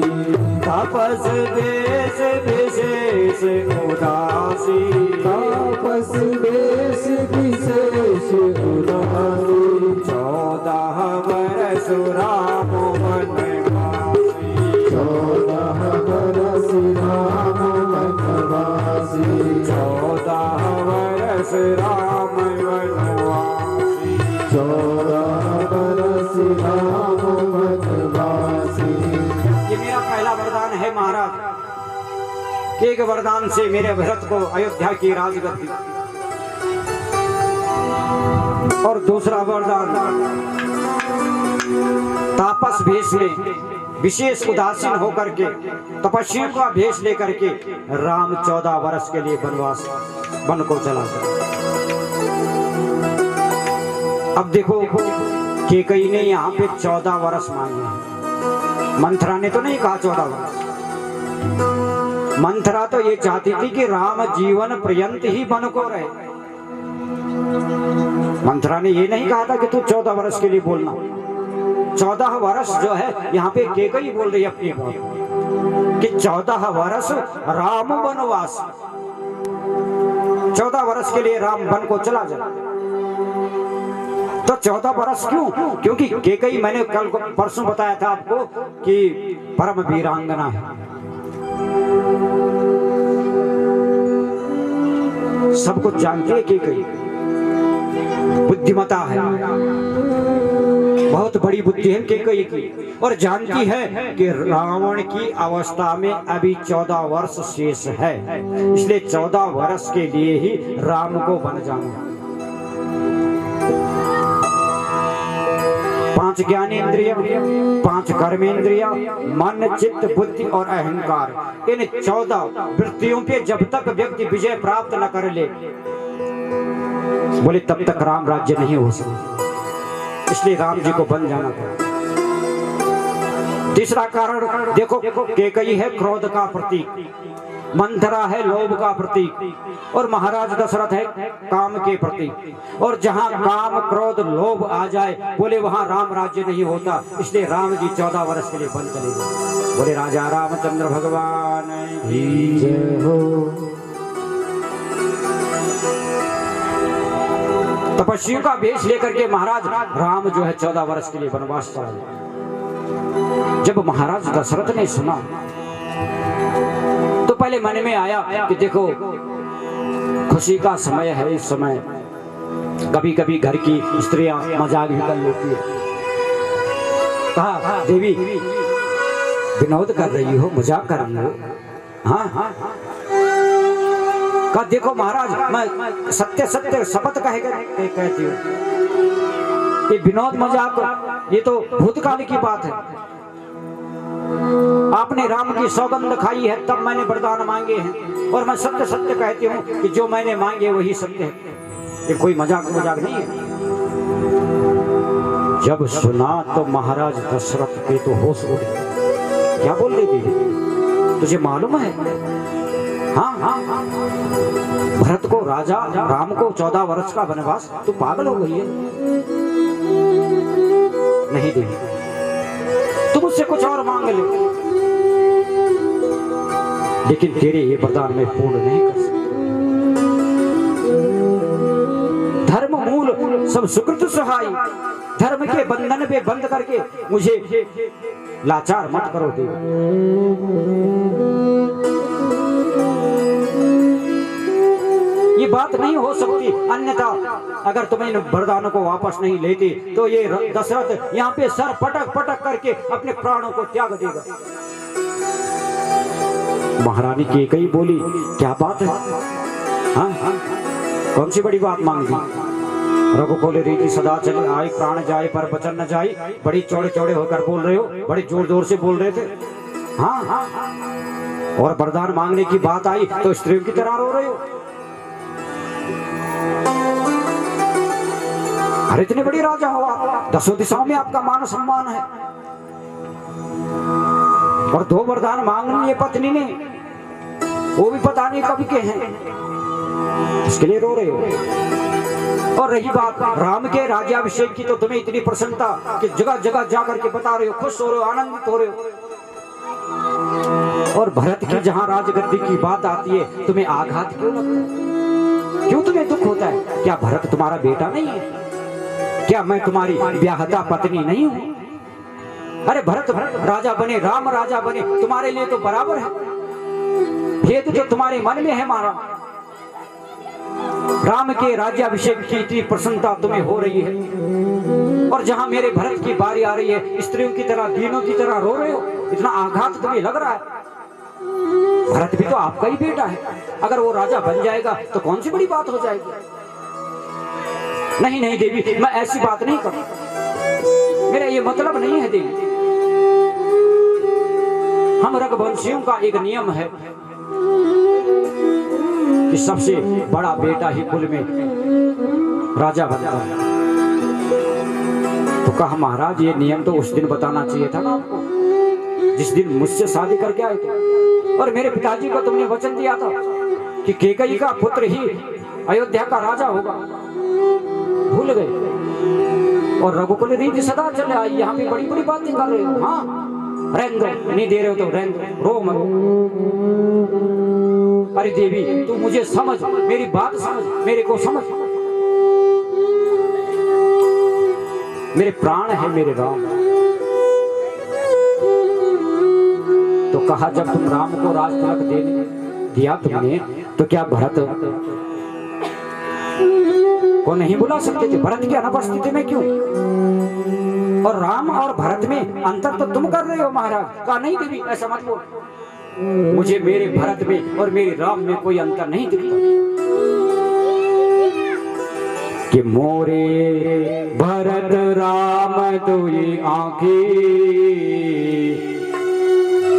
तापस वेश विशेष उदासी, तापस वेश विशेष उदासी, 14 बरस राम वनवासी, 14 बरस राम वनवासी, 14 बरस राम वनवासी। 14 बरस राम वनवासी। ये मेरा पहला वरदान है महाराज, कि एक वरदान से मेरे भरत को अयोध्या की राजगद्दी, और दूसरा वरदान तापस भेष में विशेष उदासीन होकर के तपस्वियों का भेष लेकर के राम 14 वर्ष के लिए वनवास वन को चला गया। अब देखो, कैकेयी ने यहाँ पे 14 वर्ष मांगे हैं, मंथरा ने तो नहीं कहा 14 वर्ष। मंथरा तो ये चाहती थी कि राम जीवन पर्यंत ही वन को रहे। मंथरा ने ये नहीं कहा था कि तू 14 वर्ष के लिए बोलना। 14 वर्ष जो है यहाँ पे कैकेयी बोल रही है अपनी बात कि 14 वर्ष राम वनवास, 14 वर्ष के लिए राम वन को चला जाए। तो 14 वर्ष क्यों? क्योंकि कैकेयी, मैंने कल परसों बताया था आपको कि परम वीरांगना है, सब कुछ जानती है कैकेयी, बुद्धिमता है, बहुत बड़ी बुद्धि है कैकेयी की, और जानती है कि रावण की अवस्था में अभी 14 वर्ष शेष है, इसलिए 14 वर्ष के लिए ही राम को बन जाना। 5 ज्ञानेंद्रिय, 5 कर्मेंद्रिय, मन, चित्त, बुद्धि और अहंकार, इन 14 वृत्तियों पे जब तक व्यक्ति विजय प्राप्त न कर ले, बोले तब तक राम राज्य नहीं हो सकता, इसलिए राम जी को बन जाना पड़ा। तीसरा कारण देखो, कैकेयी है क्रोध का प्रतीक, मंथरा है लोभ का प्रतीक और महाराज दशरथ है काम के प्रतीक। और जहां काम क्रोध लोभ आ जाए बोले वहां राम राज्य नहीं होता, इसलिए राम जी 14 वर्ष के लिए बन चले गए। बोले राजा रामचंद्र भगवान की जय हो। तपस्वियों का वेश लेकर के महाराज राम जो है 14 वर्ष के लिए वनवास चला गया। जब महाराज दशरथ ने सुना तो पहले मन में आया कि देखो खुशी का समय है, इस समय कभी कभी घर की स्त्रियां मजाक भी कर लेती है। कहा देवी विनोद कर रही हो, मजाक कर रही हो? हाँ। कहा देखो महाराज मैं सत्य सत्य शपथ कहती हूँ, ये विनोद मजाक ये तो भूतकाल की बात है। आपने राम की सौगंध खाई है तब मैंने वरदान मांगे हैं, और मैं सत्य सत्य कहती हूँ कि जो मैंने मांगे वही सत्य है, ये कोई मजाक नहीं है। जब सुना तो महाराज दशरथ के तो होश उड़ गए। क्या बोल रही थी? तुझे मालूम है? हाँ, भरत को राजा राम को 14 वर्ष का वनवास, तू पागल हो गई है? नहीं देवी, तू मुझसे कुछ और मांग ले, लेकिन तेरे ये वरदान मैं पूर्ण नहीं कर सकता। धर्म मूल सब सुकृत सहाय, धर्म के बंधन पे बंद करके मुझे लाचार मत करो देवी। ये बात नहीं हो सकती, अन्यथा अगर तुम इन वरदानों को वापस नहीं लेते तो ये दशरथ यहाँ पे सर पटक पटक करके अपने प्राणों को त्याग देगा। महारानी कैकेयी बोली क्या बात है? हाँ, कौन सी बड़ी बात मांगी? रघुकुल रीति सदा चले आए, प्राण जाए पर वचन न जाए। बड़ी चौड़े चौड़े होकर बोल रहे हो, बड़े जोर जोर से बोल रहे थे। हाँ, और वरदान मांगने की बात आई तो स्त्रियों की तरह रो रहे हो। अरे इतने बड़ी राजा हो आप, 10 दिशाओं में आपका मान सम्मान है, और 2 वरदान मांग लिए पत्नी ने, वो भी पता नहीं कब के हैं, इसके लिए रो रहे हो। और रही बात राम के राज्याभिषेक की, तो तुम्हें इतनी प्रसन्नता कि जगह जगह जाकर के बता रहे हो, खुश हो रहे हो, आनंदित हो रहे हो। और भरत की जहां राजगद्दी की बात आती है तुम्हें आघात क्यों लगता है? क्यों तुम्हें दुख होता है? क्या भरत तुम्हारा बेटा नहीं है? क्या मैं तुम्हारी ब्याहता पत्नी नहीं हूं? अरे भरत राजा बने, राम राजा बने, तुम्हारे लिए तो बराबर है। भेद जो तुम्हारे मन में है मारा, राम के राज्याभिषेक की इतनी प्रसन्नता तुम्हें हो रही है, और जहां मेरे भरत की बारी आ रही है स्त्रियों की तरह, दीनों की तरह रो रहे हो। इतना आघात तुम्हें लग रहा है? भरत भी तो आपका ही बेटा है, अगर वो राजा बन जाएगा तो कौन सी बड़ी बात हो जाएगी? नहीं नहीं देवी, मैं ऐसी बात नहीं करूं, मेरा ये मतलब नहीं है देवी। हम रघुवंशियों का एक नियम है कि सबसे बड़ा बेटा ही कुल में राजा बनता है। तो कहा महाराज ये नियम तो उस दिन बताना चाहिए था ना आपको, जिस दिन मुझसे शादी करके आए थे, और मेरे पिताजी को तुमने वचन दिया था कि कैकेयी का पुत्र ही अयोध्या का राजा होगा। भूल गए, और रघुकुल रीति सदा चले आई, यहाँ पे बड़ी बड़ी बातें कर रहे हो। हाँ, रहने दो, नहीं दे रहे हो तो रहने दो, रो मत। अरे देवी तू मुझे समझ, मेरी बात समझ, मेरे को समझ। मेरे प्राण है मेरे राम। तो कहा जब तुम राम को राज तिलक दे दिया तुमने, तो क्या भरत को नहीं बुला सकते थे? भरत की अनुपस्थिति में क्यों? और राम और भरत में अंतर तो तुम कर रहे हो महाराज। कहा नहीं देवी ऐसा मत बोल, मुझे मेरे भरत में और मेरे राम में कोई अंतर नहीं दिखता। कि मोरे भरत राम दुई आंखें,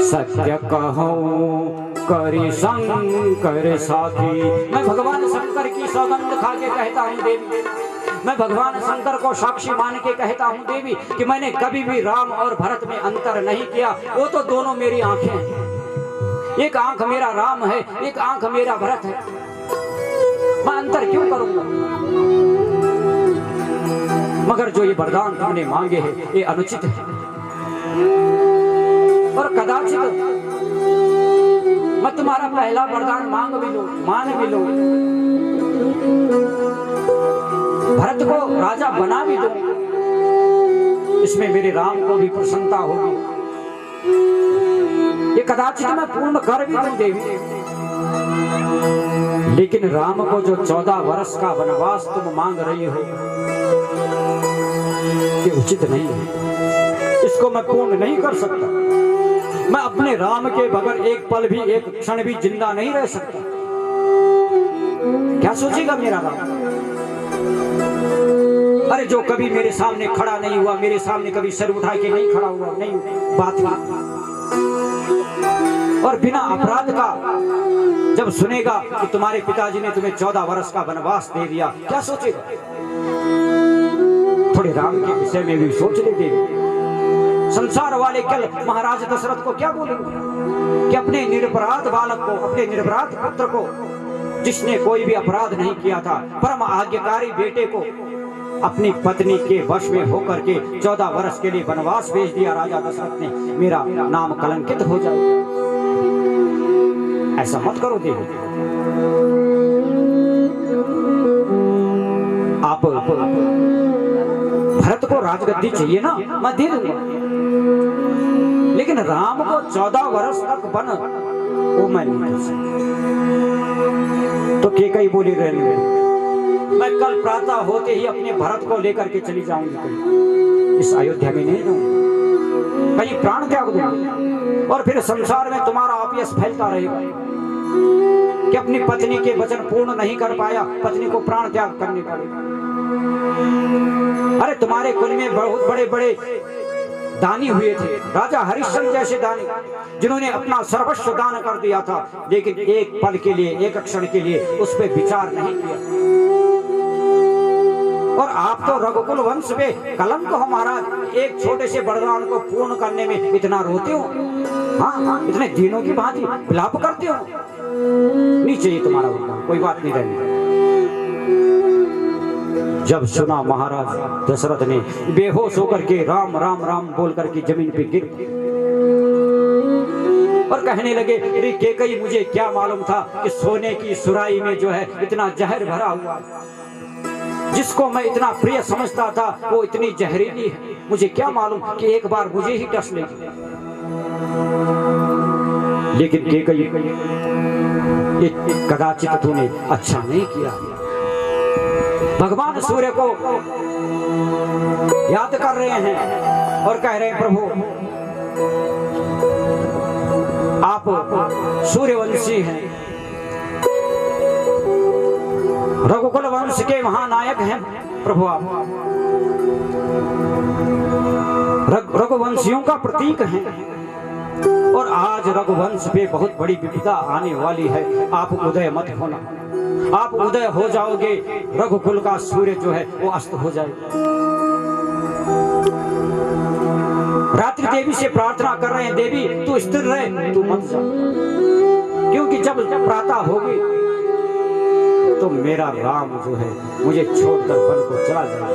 सत्य कहूं करी शंकर साथी। मैं भगवान शंकर की सौगंध खा के कहता हूँ देवी, मैं भगवान शंकर को साक्षी मान के कहता हूँ देवी कि मैंने कभी भी राम और भरत में अंतर नहीं किया। वो तो दोनों मेरी आंखें हैं, एक आंख मेरा राम है, एक आंख मेरा भरत है। मैं अंतर क्यों करूंगा? मगर जो ये वरदान तुमने मांगे हैं ये अनुचित है और कदाचित मैं तुम्हारा पहला वरदान मांग भी लो, मान भी लो, भरत को राजा बना भी दो, इसमें मेरे राम को भी प्रसन्नता होगी। ये कदाचित मैं पूर्ण कर भी दूं देवी, लेकिन राम को जो 14 वर्ष का वनवास तुम मांग रही हो ये उचित नहीं है, इसको मैं पूर्ण नहीं कर सकता। मैं अपने राम के बगैर एक पल भी, एक क्षण भी जिंदा नहीं रह सकता। क्या सोचेगा मेरा राम? अरे जो कभी मेरे सामने खड़ा नहीं हुआ, मेरे सामने कभी सर उठा के नहीं खड़ा हुआ, नहीं बात हुई, और बिना अपराध का जब सुनेगा कि तुम्हारे पिताजी ने तुम्हें 14 वर्ष का वनवास दे दिया, क्या सोचेगा? थोड़े राम के विषय में भी सोच ले देवी। संसार वाले कल महाराज दशरथ को क्या बोलेंगे कि अपने निरपराध बालक को, अपने निरपराध पुत्र को, जिसने कोई भी अपराध नहीं किया था, परम आज्ञाकारी बेटे को अपनी पत्नी के वश में होकर के 14 वर्ष के लिए वनवास भेज दिया राजा दशरथ ने। मेरा नाम कलंकित हो जाएगा, ऐसा मत करो देवी। आप भरत को राजगद्दी चाहिए ना, मैं दे दूंगा, लेकिन राम को 14 वर्ष तक बन वो मैं नहीं कर सकता। तो केकई बोली रहने, मैं कल प्रातः होते ही अपने भरत को लेकर के चली जाऊंगी, कहीं इस अयोध्या में नहीं रहूंगी, कहीं प्राण त्याग दूंगी, और फिर संसार में तुम्हारा अपयश फैलता रहेगा कि अपनी पत्नी के वचन पूर्ण नहीं कर पाया, पत्नी को प्राण त्याग करने पड़ेगा। अरे तुम्हारे कुल में बहुत बड़े बड़े दानी हुए थे, राजा हरिश्चंद्र जैसे दानी, जिन्होंने अपना सर्वस्व दान कर दिया था, लेकिन एक पल के लिए, एक क्षण के लिए उस पर विचार नहीं किया। और आप तो रघुकुल वंश पे कलंक हो महाराज, एक छोटे से वरदान को पूर्ण करने में इतना रोते हो, हाँ इतने दिनों की भांति विलाप करते हो। नहीं चाहिए तुम्हारा वरदान, कोई बात नहीं रहनी। जब सुना महाराज दशरथ ने, बेहोश होकर के राम राम राम बोल करके जमीन पे गिर और कहने लगे, अरे केकई मुझे क्या मालूम था कि सोने की सुराही में जो है इतना जहर भरा हुआ, जिसको मैं इतना प्रिय समझता था वो इतनी जहरीली है, मुझे क्या मालूम कि एक बार मुझे ही टस लेगी। लेकिन केकई कदाचित तूने अच्छा नहीं किया। भगवान सूर्य को याद कर रहे हैं और कह रहे हैं, प्रभु आप सूर्यवंशी हैं, रघुकुल वंश के महानायक हैं प्रभु, आप रघुवंशियों का प्रतीक हैं, और आज रघुवंश पे बहुत बड़ी विपदा आने वाली है। आप उदय मत होना, आप उदय हो जाओगे, रघुकुल का सूर्य जो है वो अस्त हो जाएगा। रात्रि देवी से प्रार्थना कर रहे हैं, देवी तू स्थिर रहे, तू मत जा, क्योंकि जब प्रातः होगी तो मेरा राम जो है मुझे छोड़कर वन को चला जाएगा।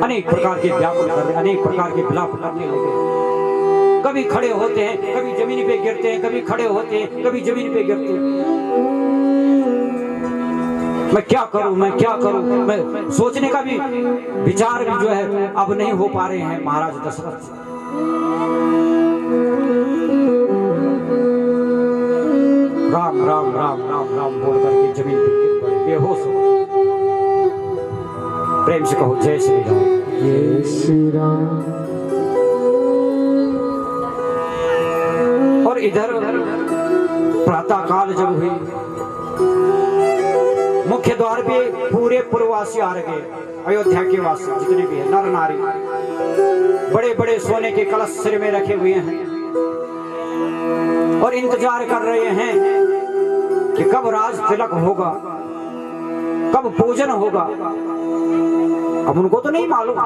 अनेक प्रकार के व्याकुल कर रहे, अनेक प्रकार के विलाप करने लगे। कभी खड़े होते हैं, कभी जमीन पे गिरते हैं, कभी खड़े होते हैं, कभी जमीन पे गिरते हैं। मैं क्या करूं, मैं क्या करूं, मैं सोचने का भी विचार भी जो है अब नहीं हो पा रहे हैं महाराज दशरथ। राम राम राम राम राम बोल करके जमीन पे गिर पड़े, बेहोश हो। प्रेम से कहो जय श्री राम, जय श्री राम। और इधर प्रातः काल जब हुई, मुख्य द्वार पे पूरे पूर्ववासी आ गए, अयोध्या के वासी जितने भी हैं, नर नारी, बड़े बड़े सोने के कलश सिर में रखे हुए हैं, और इंतजार कर रहे हैं कि कब राज तिलक होगा, कब पूजन होगा। अब उनको तो नहीं मालूम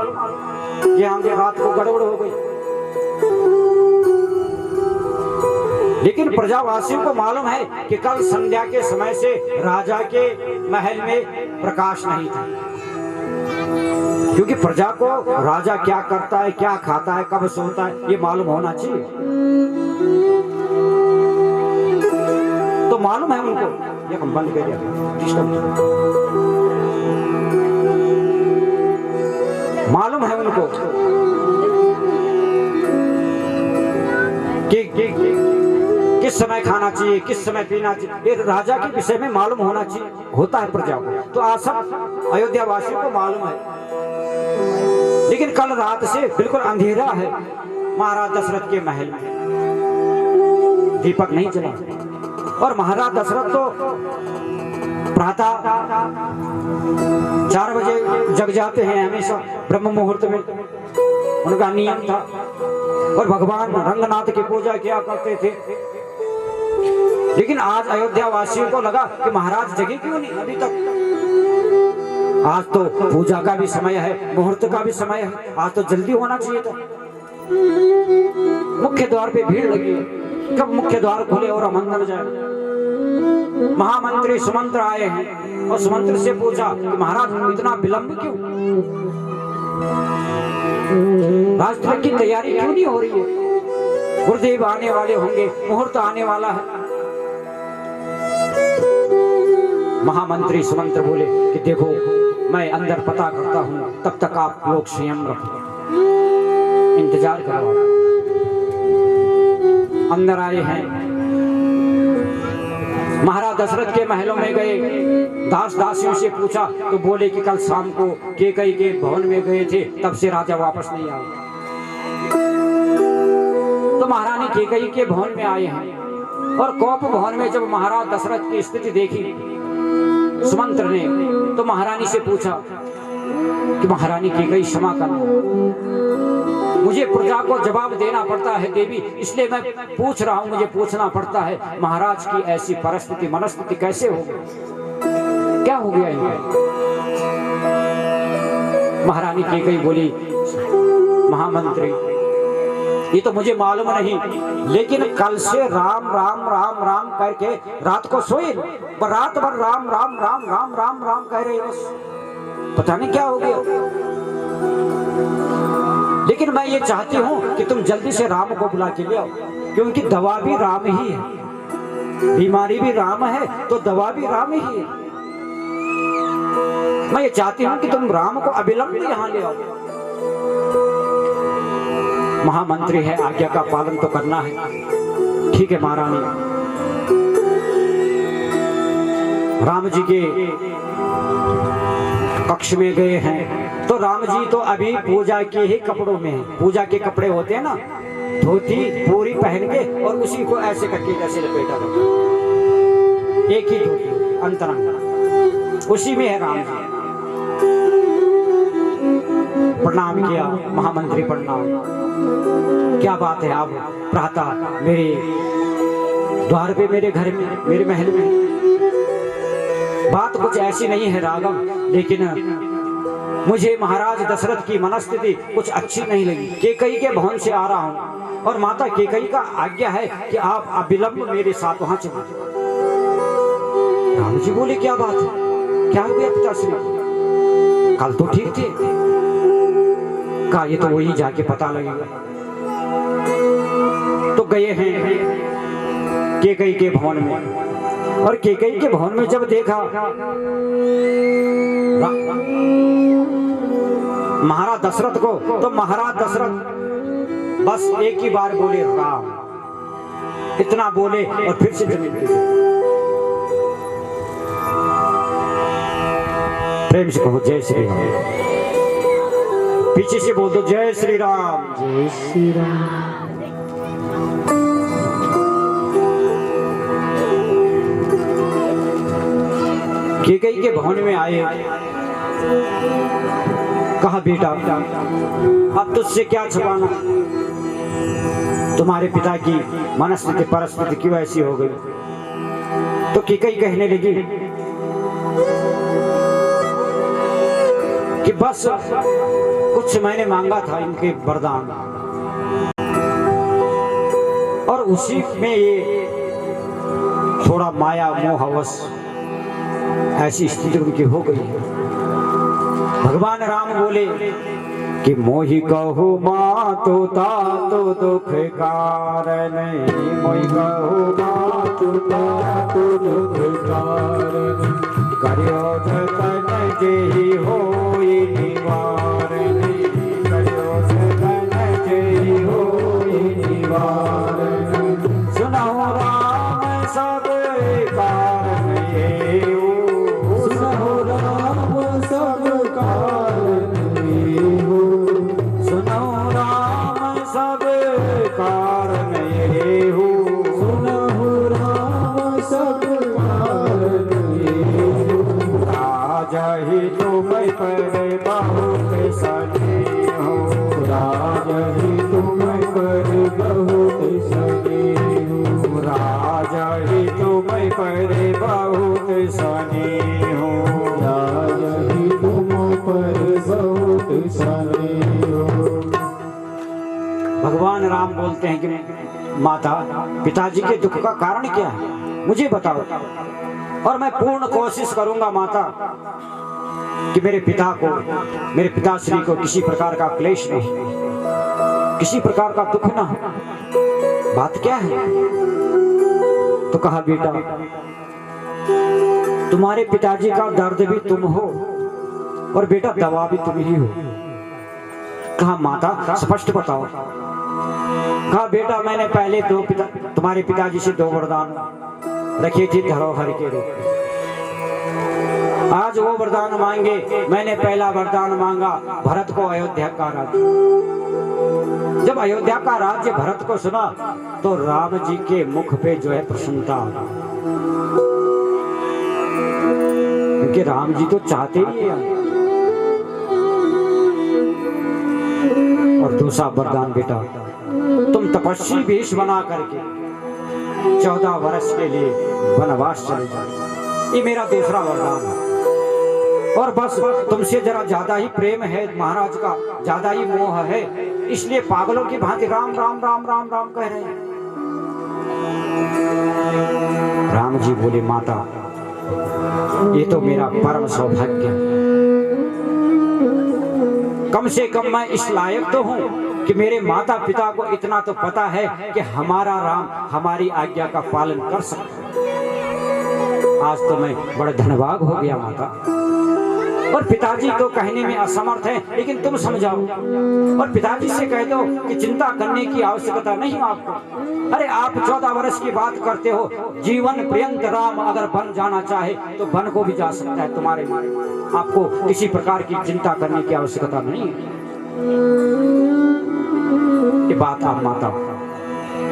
कि आगे रात को गड़बड़ हो गई, लेकिन प्रजावासियों को मालूम है कि कल संध्या के समय से राजा के महल में प्रकाश नहीं था, क्योंकि प्रजा को राजा क्या करता है, क्या खाता है, कब सोता है, ये मालूम होना चाहिए। तो मालूम है उनको, ये हम बंद कर दिया, मालूम है उनको कि किस समय खाना चाहिए, किस समय पीना चाहिए, ये राजा के विषय में मालूम होना चाहिए, होता है प्रजा को। तो आज सब अयोध्या वासियों को मालूम है, लेकिन कल रात से बिल्कुल अंधेरा है महाराज दशरथ के महल में, दीपक नहीं जला। और महाराज दशरथ तो प्रातः 4 बजे जग जाते हैं हमेशा ब्रह्म मुहूर्त में, उनका नियम था। और भगवान रंगनाथ की पूजा किया करते थे। लेकिन आज अयोध्या वासियों को लगा कि महाराज जगे क्यों नहीं अभी तक। आज तो पूजा का भी समय है, मुहूर्त का भी समय है, आज तो जल्दी होना चाहिए था। मुख्य द्वार पे भीड़ लगी है, कब मुख्य द्वार खुले और हम अंदर जाए। महामंत्री सुमंत्र आए हैं और सुमंत्र से पूछा कि महाराज इतना विलंब क्यों, राज तिलक की तैयारी क्यों नहीं हो रही है, गुरुदेव आने वाले होंगे, मुहूर्त आने वाला है। महामंत्री सुमंत्र बोले कि देखो मैं अंदर पता करता हूं, तब तक आप लोग संयम रखो, इंतजार करो। अंदर आए हैं, महाराज दशरथ के महलों में गए, दास दासियों से पूछा तो बोले कि कल शाम को कैकेयी के भवन में गए थे, तब से राजा वापस नहीं आए। तो महारानी कैकेयी के भवन में आए हैं और कौप भवन में जब महाराज दशरथ की स्थिति देखी सुमंत्र ने, तो महारानी से पूछा कि महारानी कैकेयी क्षमा करना, मुझे प्रजा को जवाब देना पड़ता है देवी, इसलिए मैं पूछ रहा हूं, मुझे पूछना पड़ता है महाराज की ऐसी परिस्थिति मनस्थिति कैसे हो गई, क्या हो गया ये? महारानी कैकेयी बोली महामंत्री ये तो मुझे मालूम नहीं, लेकिन कल से राम राम राम राम करके रात को सोए, रात भर राम राम राम राम राम राम कह रहे, बस पता नहीं क्या हो गया। लेकिन मैं ये चाहती हूँ कि तुम जल्दी से राम को बुला के ले आओ, क्योंकि दवा भी राम ही है, बीमारी भी राम है, तो दवा भी राम ही है। मैं ये चाहती हूँ कि तुम राम को अविलंब यहाँ ले आओ। महामंत्री है, आज्ञा का पालन तो करना है। ठीक है महारानी। राम जी के कक्ष में गए हैं, तो राम जी तो अभी पूजा के ही कपड़ों में हैं। पूजा के कपड़े होते हैं ना, धोती पूरी पहन के और उसी को ऐसे करके जैसे लपेटा रहता, एक ही धोती अंतरंग, उसी में है राम जी। प्रणाम किया महामंत्री, प्रणाम, क्या बात है आप प्रातः मेरे द्वार पे, मेरे घर में, मेरे महल में। बात कुछ ऐसी नहीं है राघव, लेकिन मुझे महाराज दशरथ की मनस्थिति कुछ अच्छी नहीं लगी। कैकेयी के भवन से आ रहा हूँ और माता कैकेयी का आज्ञा है कि आप अविलंब मेरे साथ वहां चलो। राम जी बोले क्या बात है, क्या हो गया पिताश्री, कल तो ठीक थे। कहा ये तो वही जाके पता लगेगा। तो गए हैं कैकेयी के भवन में, और कैकेयी के भवन में जब देखा महाराज दशरथ को, तो महाराज दशरथ बस एक ही बार बोले राम, इतना बोले और फिर से जमीन पे गिरे। प्रेम से कहो जय श्री राम, पीछे से बोल दो जय श्री राम, जय श्री राम। कैकेयी के भवन में आए, कहा बेटा अब तुझसे क्या छुपाना, तुम्हारे पिता की मनस्थिति परिस्थिति क्यों ऐसी हो गई? तो कैकेयी कहने लगी कि बस कुछ मैंने मांगा था इनके वरदान, और उसी में ये थोड़ा माया मोहवश ऐसी स्थिति उनकी हो गई है। भगवान राम बोले कि मोहि कहु मातु तातु दुख कारण, मोहि कहु मातु तातु दुख कारण, करियो जतन जेहि होई निवारण, करियो जतन जेहि होई निवारण, सुनहु राम सब कारण एउ, सुनहु राम सब कारण एउ, सुनहु राम सब कारण एउ, सुनहु राम सब कारण एउ, राजहि तुम पर बहुत स्नेह, राजहि तुम पर बहुत स्नेह, राजहि तुम पर बहुत स्नेह, राजहि तुम पर बहुत स्नेह। भगवान राम बोलते हैं कि माता, पिताजी के दुख का कारण क्या है, मुझे बताओ, और मैं पूर्ण कोशिश करूंगा माता कि मेरे पिता को, मेरे पिताश्री को किसी प्रकार का क्लेश न हो, किसी प्रकार का दुख न हो। बात क्या है? तो कहा बेटा, तुम्हारे पिताजी का दर्द भी तुम हो और बेटा दवा भी तुम ही हो। कहा माता स्पष्ट बताओ। कहा बेटा, मैंने पहले तुम्हारे पिताजी से 2 वरदान रखे थे धरोहर के रूप में। आज वो वरदान मांगे। मैंने पहला वरदान मांगा भरत को अयोध्या का राज्य। जब अयोध्या का राज्य भरत को सुना तो राम जी के मुख पे जो है प्रसन्नता आ गई, क्योंकि राम जी तो चाहते ही हैं। और दूसरा वरदान बेटा, तुम तपस्वी वेश बना करके 14 वर्ष के लिए वनवास चले जाओ। ये मेरा दूसरा वरदान है। और बस तुमसे जरा ज्यादा ही प्रेम है महाराज का, ज्यादा ही मोह है, इसलिए पागलों की भांति राम राम राम राम राम कह रहे हैं। राम जी बोले माता, ये तो मेरा परम सौभाग्य है। कम से कम मैं इस लायक तो हूँ कि मेरे माता पिता को इतना तो पता है कि हमारा राम हमारी आज्ञा का पालन कर सकता है। आज तो मैं बड़ा धनभाग हो गया माता। और पिताजी तो कहने में असमर्थ हैं, लेकिन तुम समझाओ और पिताजी से कह दो कि चिंता करने की आवश्यकता नहीं आपको। अरे आप 14 वर्ष की बात करते हो, जीवन पर्यंत राम अगर बन जाना चाहे तो बन को भी जा सकता है तुम्हारे। आपको किसी प्रकार की चिंता करने की आवश्यकता नहीं है। ये बात आप माता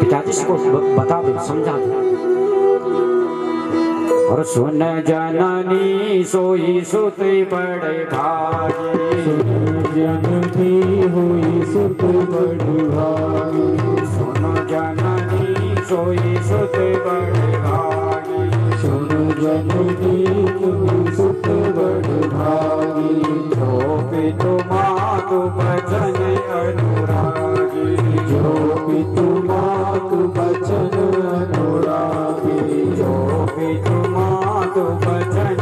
पिताजी से को बता दो, समझा दो। और सुन जननी सोई सुत बड़े भागी, सुन जननी हुई सुत बड़े भागी, सुन जननी सोई सुत बड़े भागी, सुन जननी हुई सुत बड़े भागी, जो पितु मातु बचन अनुरागी, जो पितु मातु बचन अनुरागी, जो पितु मातु बचन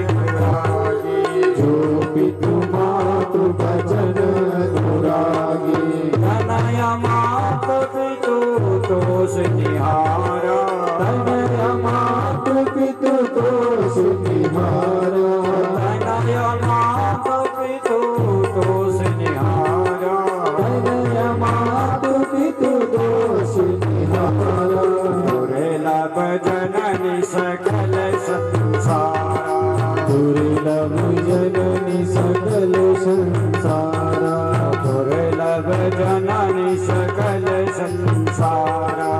अनुरागी, जो पितु मातु बचन अनुरागी, तनय मातु पितु तोष निहारा, तनय मातु पितु तोष निहारा, तनय मातु पितु तोष निहारा, तनय मातु पितु तोष निहारा, दुर्लभ जननी सकल संसारा, दुर्लभ जननी सकल संसारा, दुर्लभ जननी सकल संसारा,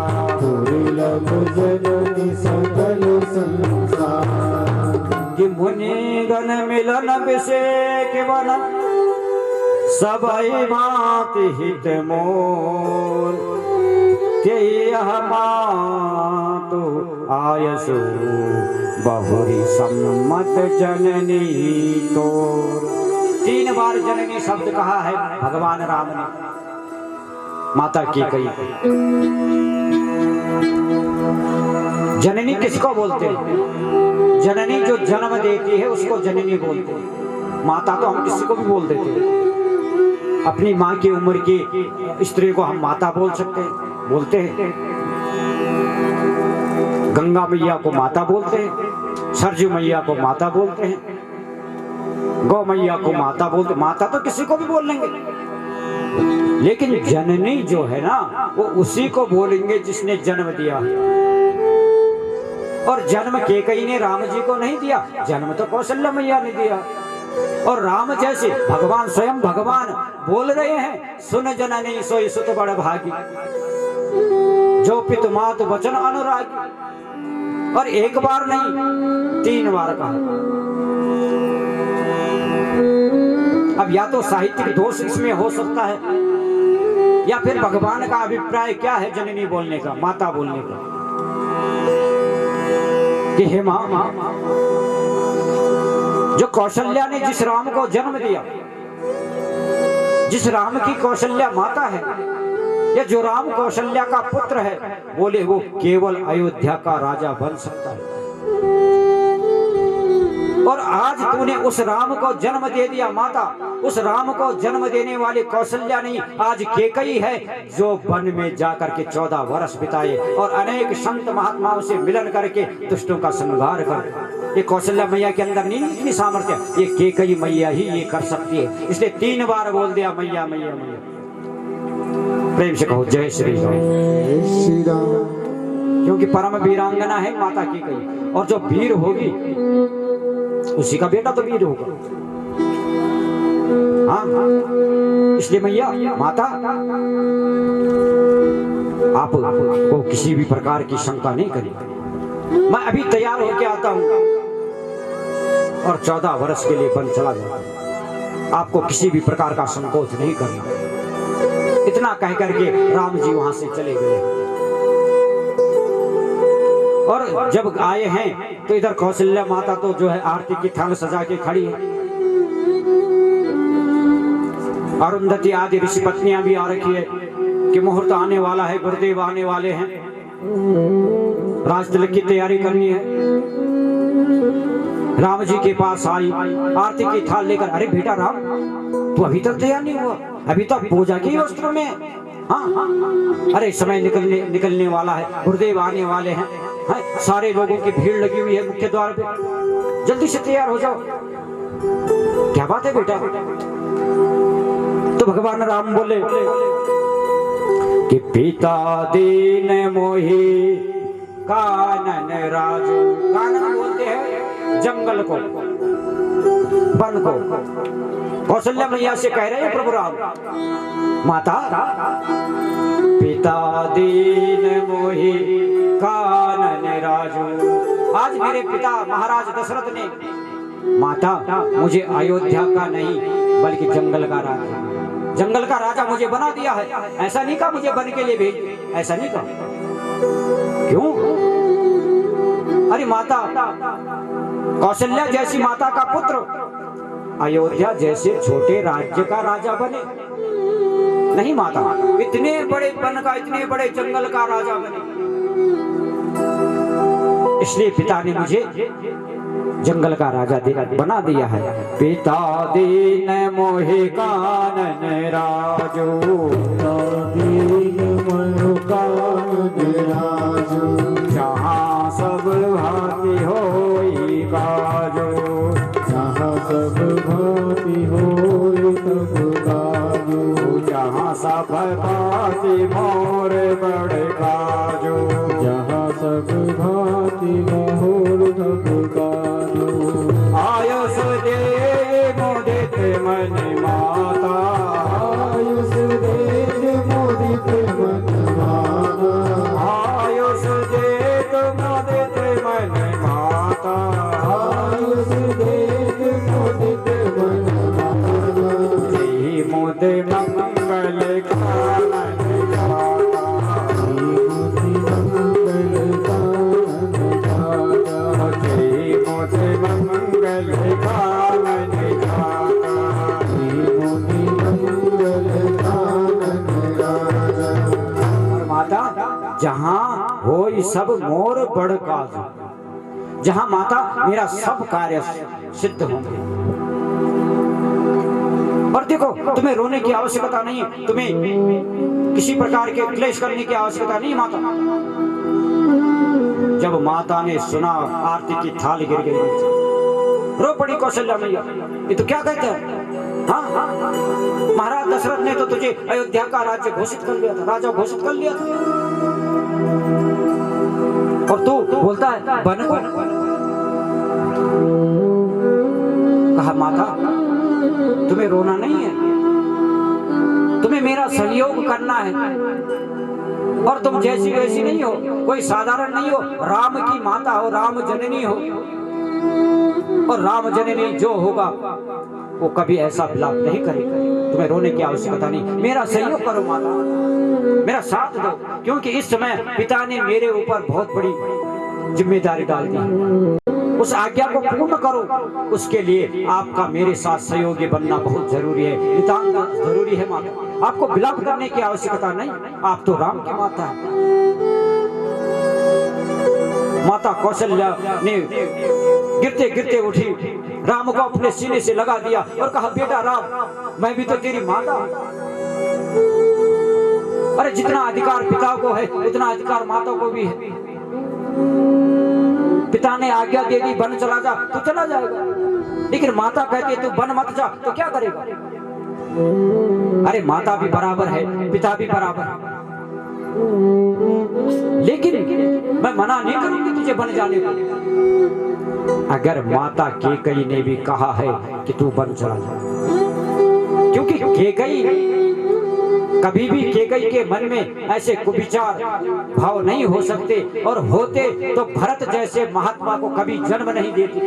दुर्लभ जननी सकल संसारा। कि मुनि गण मिलन अभिषेक वन, सबई मात हित मोर, मातु आयसु बहुरी सम्मत जननी तोर। 3 बार जननी शब्द कहा है भगवान राम ने माता की कही। जननी किसको बोलते हैं? जननी जो जन्म देती है उसको जननी बोलते हैं। माता तो हम किसी को भी बोल देते हैं। अपनी माँ की उम्र की स्त्री को हम माता बोल सकते हैं, बोलते हैं। गंगा मैया को माता बोलते हैं, सरजू मैया को माता बोलते हैं, गौ मैया को माता बोलते। माता तो किसी को भी बोल लेंगे, लेकिन जननी जो है ना वो उसी को बोलेंगे जिसने जन्म दिया। और जन्म केकई ने राम जी को नहीं दिया, जन्म तो कौशल्या मैया ने दिया। और राम जैसे भगवान स्वयं भगवान बोल रहे हैं, सुन जननी सोई सुत बड़ भागी, जो पितु मातु वचन अनुरागी। और एक बार नहीं 3 बार कहा। अब या तो साहित्यिक दोष इसमें हो सकता है, या फिर भगवान का अभिप्राय क्या है जननी बोलने का, माता बोलने का, कि हे माँ, जो कौशल्या ने जिस राम को जन्म दिया, जिस राम की कौशल्या माता है, या जो राम कौशल्या का पुत्र है, बोले वो केवल अयोध्या का राजा बन सकता है। और आज तूने उस राम को जन्म दे दिया माता। उस राम को जन्म देने वाली कौशल्या नहीं, आज केकई है, जो वन में जाकर के 14 वर्ष बिताए और अनेक संत महात्माओं से मिलन करके दुष्टों का संहार कर। ये कौशल्या मैया के अंदर नहीं इतनी सामर्थ्य, ये केकई मैया ही ये कर सकती है। इसलिए 3 बार बोल दिया मैया मैया मैया। प्रेम से कहो जय श्री राम। श्री राम। क्योंकि परम वीरांगना है माता की कही, और जो वीर होगी उसी का बेटा तो वीर होगा। हाँ, इसलिए मैया माता आप को किसी भी प्रकार की शंका नहीं करें। मैं अभी तैयार होके आता हूँ और 14 वर्ष के लिए वन चला जाऊंगा। आपको किसी भी प्रकार का संकोच नहीं करना। इतना कह करके राम जी वहां से चले गए। और जब आए हैं तो इधर कौशल्या माता तो जो है आरती की थाल सजा के खड़ी है। अरुंधति आदि ऋषि पत्नियां भी आ रखी है कि मुहूर्त आने वाला है, गुरुदेव आने वाले हैं, राज तिलक की तैयारी करनी है। राम जी के पास आई, आरती की थाल लेकर, अरे बेटा राम, तू अभी तक तैयार नहीं हुआ? अभी तक पूजा की वस्त्र में। हाँ, अरे समय निकलने वाला है, गुरुदेव आने वाले हैं, सारे लोगों की भीड़ लगी हुई है मुख्य द्वार पे, जल्दी से तैयार हो जाओ। क्या बात है बेटा? तो भगवान राम बोले कि पिता दीन मोहि कानन राजू। कानन बोलते हैं जंगल को, वन को। कौशल्या मैया से कह रहे हैं प्रभु राम, माता पिता दीन मोहि कानन राजू। आज मेरे पिता महाराज दशरथ ने माता मुझे अयोध्या का नहीं बल्कि जंगल का राजा मुझे बना दिया है। ऐसा नहीं कहा मुझे बन के लिए भेज, ऐसा नहीं कहा। क्यों? अरे माता, कौशल्या जैसी माता का पुत्र अयोध्या जैसे छोटे राज्य का राजा बने नहीं माता, इतने बड़े वन का, इतने बड़े जंगल का राजा बने। इसलिए पिता ने मुझे जंगल का राजा बना दिया है। पिता दीन मोहि कानन राजू, दीन मोहि कानन राजू, जहाँ सब भांति होई काजू, जहाँ सब भांति होई तब काजू, जहाँ सब भांति मोर बड़ काजू, जहाँ सब भांति मोर तब काजू। आयुष दे मोदित मन माता, आयुष दे मोदित मन माता, आयुष दे मोदित मन माता, आयुष दे मोदित मन माता, जय मोद मंगल कानन माता, सब मोर बड़ काज, जहां माता मेरा सब कार्य सिद्ध होंगे। और देखो, तुम्हें रोने की आवश्यकता नहीं है, तुम्हें किसी प्रकार के क्लेश करने की आवश्यकता नहीं माता। जब माता ने सुना आरती की थाल गिर गई, रो पड़ी कौशल्या मैया। ये तो क्या कहते हैं? हाँ, महाराज दशरथ ने तो तुझे अयोध्या का राज्य घोषित कर लिया था, राजा घोषित कर लिया था, और तू बोलता है बन को। कहा माता, तुम्हें रोना नहीं है, तुम्हें मेरा सहयोग करना है, और तुम जैसी वैसी नहीं हो, कोई साधारण नहीं हो, राम की माता हो, राम जननी हो, और राम जननी जो होगा वो कभी ऐसा विलाप नहीं करेगा। तुम्हें रोने की आवश्यकता नहीं, मेरा सहयोग करो माता, मेरा साथ दो, क्योंकि इस समय पिता ने मेरे ऊपर बहुत बड़ी जिम्मेदारी डाल दी। उस आज्ञा को पूर्ण करो, उसके लिए आपका मेरे साथ सहयोगी बनना बहुत जरूरी है, नितांत जरूरी है माता। आपको विलाप करने की आवश्यकता नहीं, आप तो राम की माता है। माता कौशल्या ने गिरते गिरते उठी, राम को अपने सीने से लगा दिया और कहा बेटा राम, मैं भी तो तेरी माता हूं। अरे जितना अधिकार पिता को है उतना अधिकार माता को भी है। पिता ने आज्ञा दे दी वन चला जा, तो चला जाएगा, लेकिन माता कहती तू वन मत जा, तो क्या करेगा? अरे माता भी बराबर है, पिता भी बराबर है, लेकिन मैं मना नहीं करूंगी तुझे वन जाने को। अगर माता केकई ने भी कहा है कि तू वन चला जा, क्योंकि केकई कभी भी केकई के मन में ऐसे कुविचार भाव नहीं हो सकते, और होते तो भरत जैसे महात्मा को कभी जन्म नहीं देती।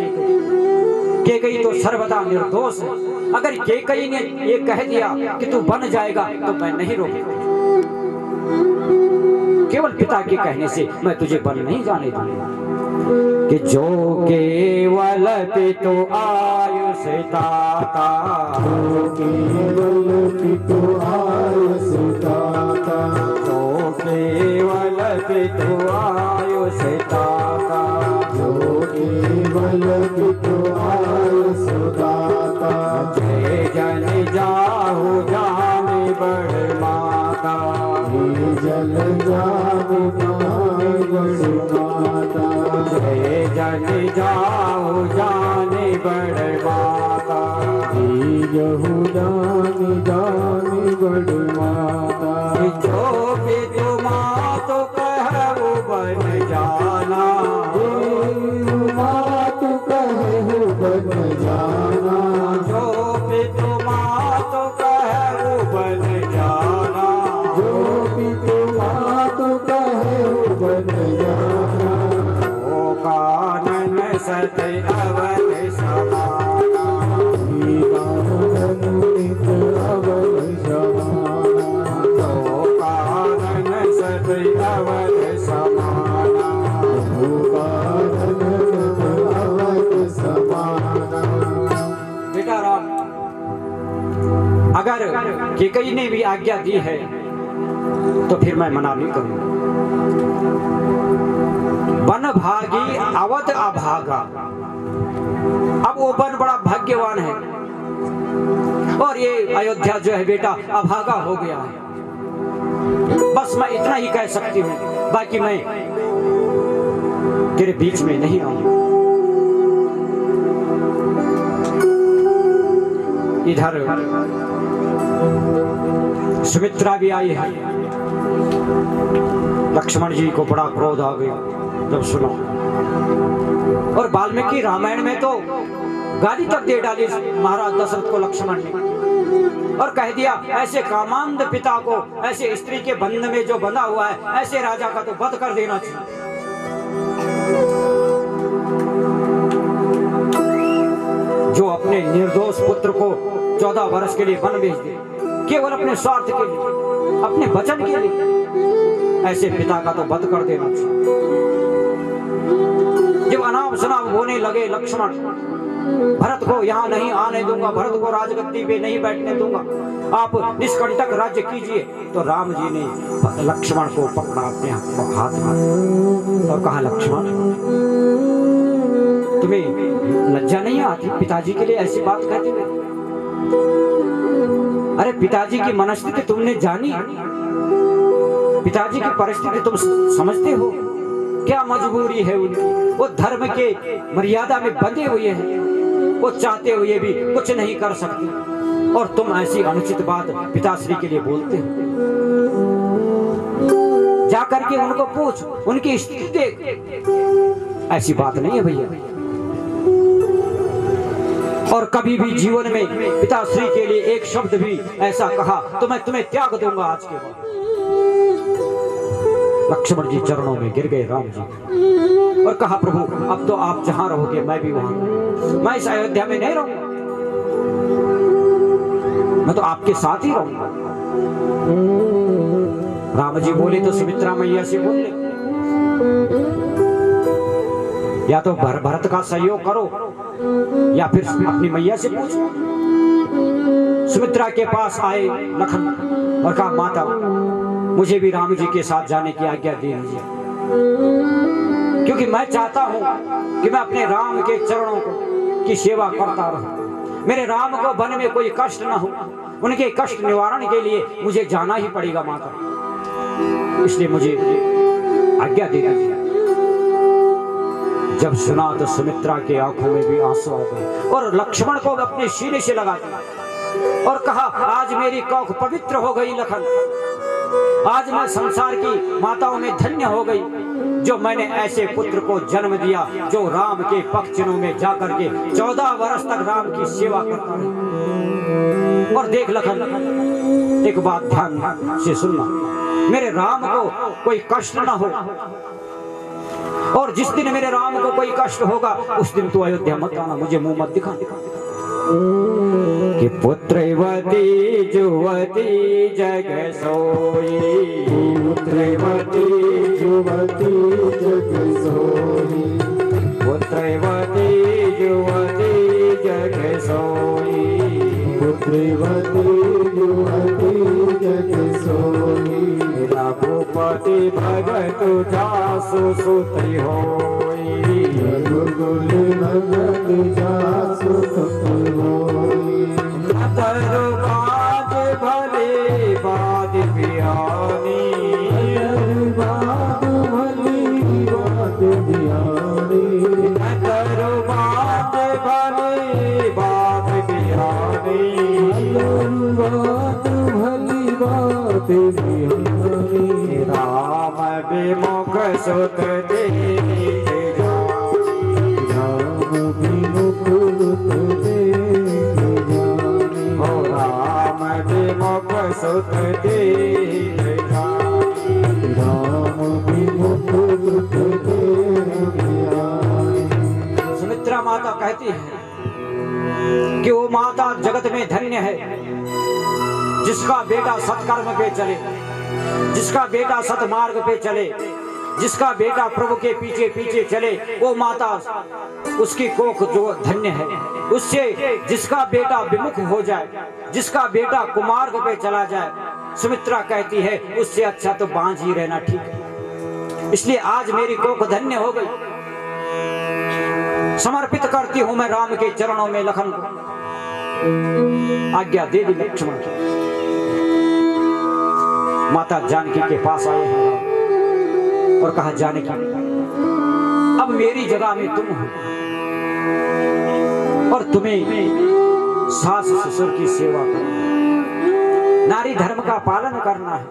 केकई तो सर्वदा निर्दोष है। अगर केकई ने ये कह दिया कि तू बन जाएगा तो मैं नहीं रोकूंगा। केवल पिता के कहने से मैं तुझे बन नहीं जाने दूंगा। कि जो केवल पितु आयुष दाता, जो केवल पितु आयुष दाता, जो केवल पितु आयुष दाता, जो केवल पितु आयुष दाता, जय जन जाहु जाने बड़ माता, जल जाहु जाने बड़ माता, जय जन जाहु जाने बड़ माता, जहु जाने जाने बड़ माता। जो पितु मातु कहु बन जाना, मातु कहु बन जाना, जो पितु मातु कहु बन जाना, जो पितु मातु कहु बन जाना, ओ कानन सत अवध समाना, कानन नित अवध समाना, ओ कानन सत अवध समाना, ओ कानन सत अवध समाना। बेटा राम, अगर केकई ने भी आज्ञा दी है तो फिर मैं मना नहीं करूंगा। वन भागी अवध अभागा। अब वो वन बड़ा भाग्यवान है, और ये अयोध्या जो है बेटा अभागा हो गया है। बस मैं इतना ही कह सकती हूँ, बाकी मैं तेरे बीच में नहीं आऊंगा। इधर सुमित्रा भी आई है। लक्ष्मण जी को बड़ा क्रोध आ गया जब सुना, और वाल्मीकि रामायण में तो गाली तक दे डाली महाराज दशरथ को लक्ष्मण ने, और कह दिया ऐसे कामांध पिता को, ऐसे स्त्री के बंधन में जो बंधा हुआ है, ऐसे राजा का तो वध कर देना चाहिए। जो अपने निर्दोष पुत्र को 14 वर्ष के लिए वन भेज दे, केवल अपने स्वार्थ के लिए, अपने वचन के लिए, ऐसे पिता का तो वध कर देना चाहिए। जब अनाप शनाप होने लगे लक्ष्मण, भरत को यहाँ नहीं आने दूंगा, भरत को राजगद्दी पे नहीं बैठने दूंगा, आप निष्कंटक राज्य कीजिए। तो राम जी ने लक्ष्मण को पकड़ा अपने हाथ में और कहा, लक्ष्मण तुम्हें लज्जा नहीं आती पिताजी के लिए ऐसी बात कहते हुए? अरे पिताजी की मनस्थिति तुमने जानी, पिताजी की परिस्थिति तुम समझते हो, क्या मजबूरी है उनकी, वो धर्म के मर्यादा में बंधे हुए हैं, वो चाहते हुए भी कुछ नहीं कर सकते, और तुम ऐसी अनुचित बात पिताश्री के लिए बोलते हो। जाकर के उनको पूछ, उनकी स्थिति देख, ऐसी बात नहीं है भैया। और कभी भी जीवन में पिताश्री के लिए एक शब्द भी ऐसा कहा तो मैं तुम्हें त्याग दूंगा आज के बाद। लक्ष्मण जी चरणों में गिर गए राम जी और कहा, प्रभु अब तो आप जहां रहोगे मैं भी वहां रहूंगा, मैं इस अयोध्या में नहीं रहूंगा, मैं तो आपके साथ ही रहूंगा। राम जी बोले तो सुमित्रा मैया से बोल ले, या तो भरत का सहयोग करो या फिर अपनी मैया से पूछो। सुमित्रा के पास आए लखन और कहा, माता मुझे भी राम जी के साथ जाने की आज्ञा दे दीजिए, क्योंकि मैं चाहता हूं कि मैं अपने राम के चरणों की सेवा करता रहूं, मेरे राम को वन में कोई कष्ट न हो, उनके कष्ट निवारण के लिए मुझे जाना ही पड़ेगा माता, इसलिए मुझे आज्ञा दे दीजिए। जब सुना तो सुमित्रा के आंखों में भी आंसू आ गए और लक्ष्मण को अपने सीने से लगा दिया और कहा, आज मेरी कौख पवित्र हो गई लखन, आज मैं संसार की माताओं में धन्य हो गई जो मैंने ऐसे पुत्र को जन्म दिया जो राम के पक्षिणों में जाकर के 14 वर्ष तक राम की सेवा करता रहा। और देख लखन, एक बात ध्यान से सुनना, मेरे राम को कोई कष्ट ना हो, और जिस दिन मेरे राम को कोई कष्ट होगा उस दिन तो अयोध्या मत आना, मुझे मुंह मत दिखा। कि पुत्रवती जुवती जग सोई, पुत्रवती जुवती जग सोई, पुत्रवती जुवती जग सोई, पुत्रवती जुवती जग सोई, रघुपति भगत जासु सुति होई, रघुकुल भगत जासु सुति होई, तरबाद भले बाद बियानी, तरबाद भली बात बियानी, तरबाद भले बाद बियानी, तरबाद भली बात बियानी, राम विमुख सुत देख जानी, राम विमुख सुत देख जानी, हो राम विमुख सुत देख जानी, राम विमुख सुत देख जानी। सुमित्रा माता कहती है कि वो माता जगत में धन्य है जिसका बेटा सत्कर्म पे चले, जिसका बेटा सतमार्ग पे चले, जिसका बेटा प्रभु के पीछे पीछे चले, वो माता उसकी कोख जो धन्य है। उससे जिसका बेटा विमुख हो जाए, जिसका बेटा कुमार्ग पे चला जाए, सुमित्रा कहती है उससे अच्छा तो बांझ ही रहना ठीक है। इसलिए आज मेरी कोख धन्य हो गई, समर्पित करती हूं मैं राम के चरणों में लखन को। आज्ञा दे दी लक्ष्मण की। माता जानकी के पास आए हैं और कहा, जानकी अब मेरी जगह में तुम हो और तुम्हें सास ससुर की सेवा करना, नारी धर्म का पालन करना है,